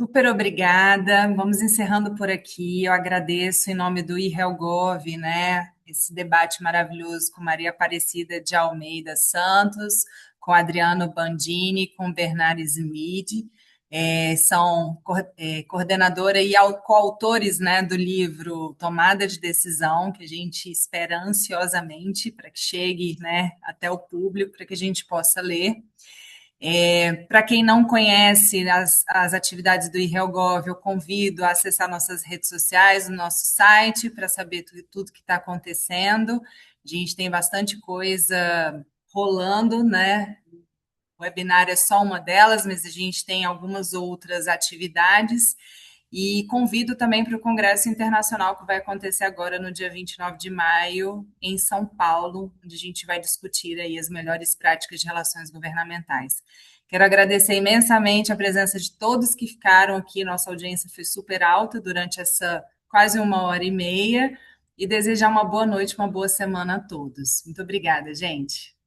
Super obrigada. Vamos encerrando por aqui. Eu agradeço em nome do IHelgov, né, esse debate maravilhoso com Maria Aparecida de Almeida Santos, com Adriano Bandini, com Bernard Smith. São coordenadora e coautores, né, do livro Tomada de Decisão, que a gente espera ansiosamente para que chegue, né, até o público, para que a gente possa ler. Para quem não conhece as atividades do IHelgov, eu convido a acessar nossas redes sociais, o nosso site, para saber tudo que está acontecendo. A gente tem bastante coisa rolando, né? O webinar é só uma delas, mas a gente tem algumas outras atividades. E convido também para o Congresso Internacional, que vai acontecer agora no dia 29 de maio, em São Paulo, onde a gente vai discutir aí as melhores práticas de relações governamentais. Quero agradecer imensamente a presença de todos que ficaram aqui, nossa audiência foi super alta durante essa quase 1h30, e desejar uma boa noite, uma boa semana a todos. Muito obrigada, gente.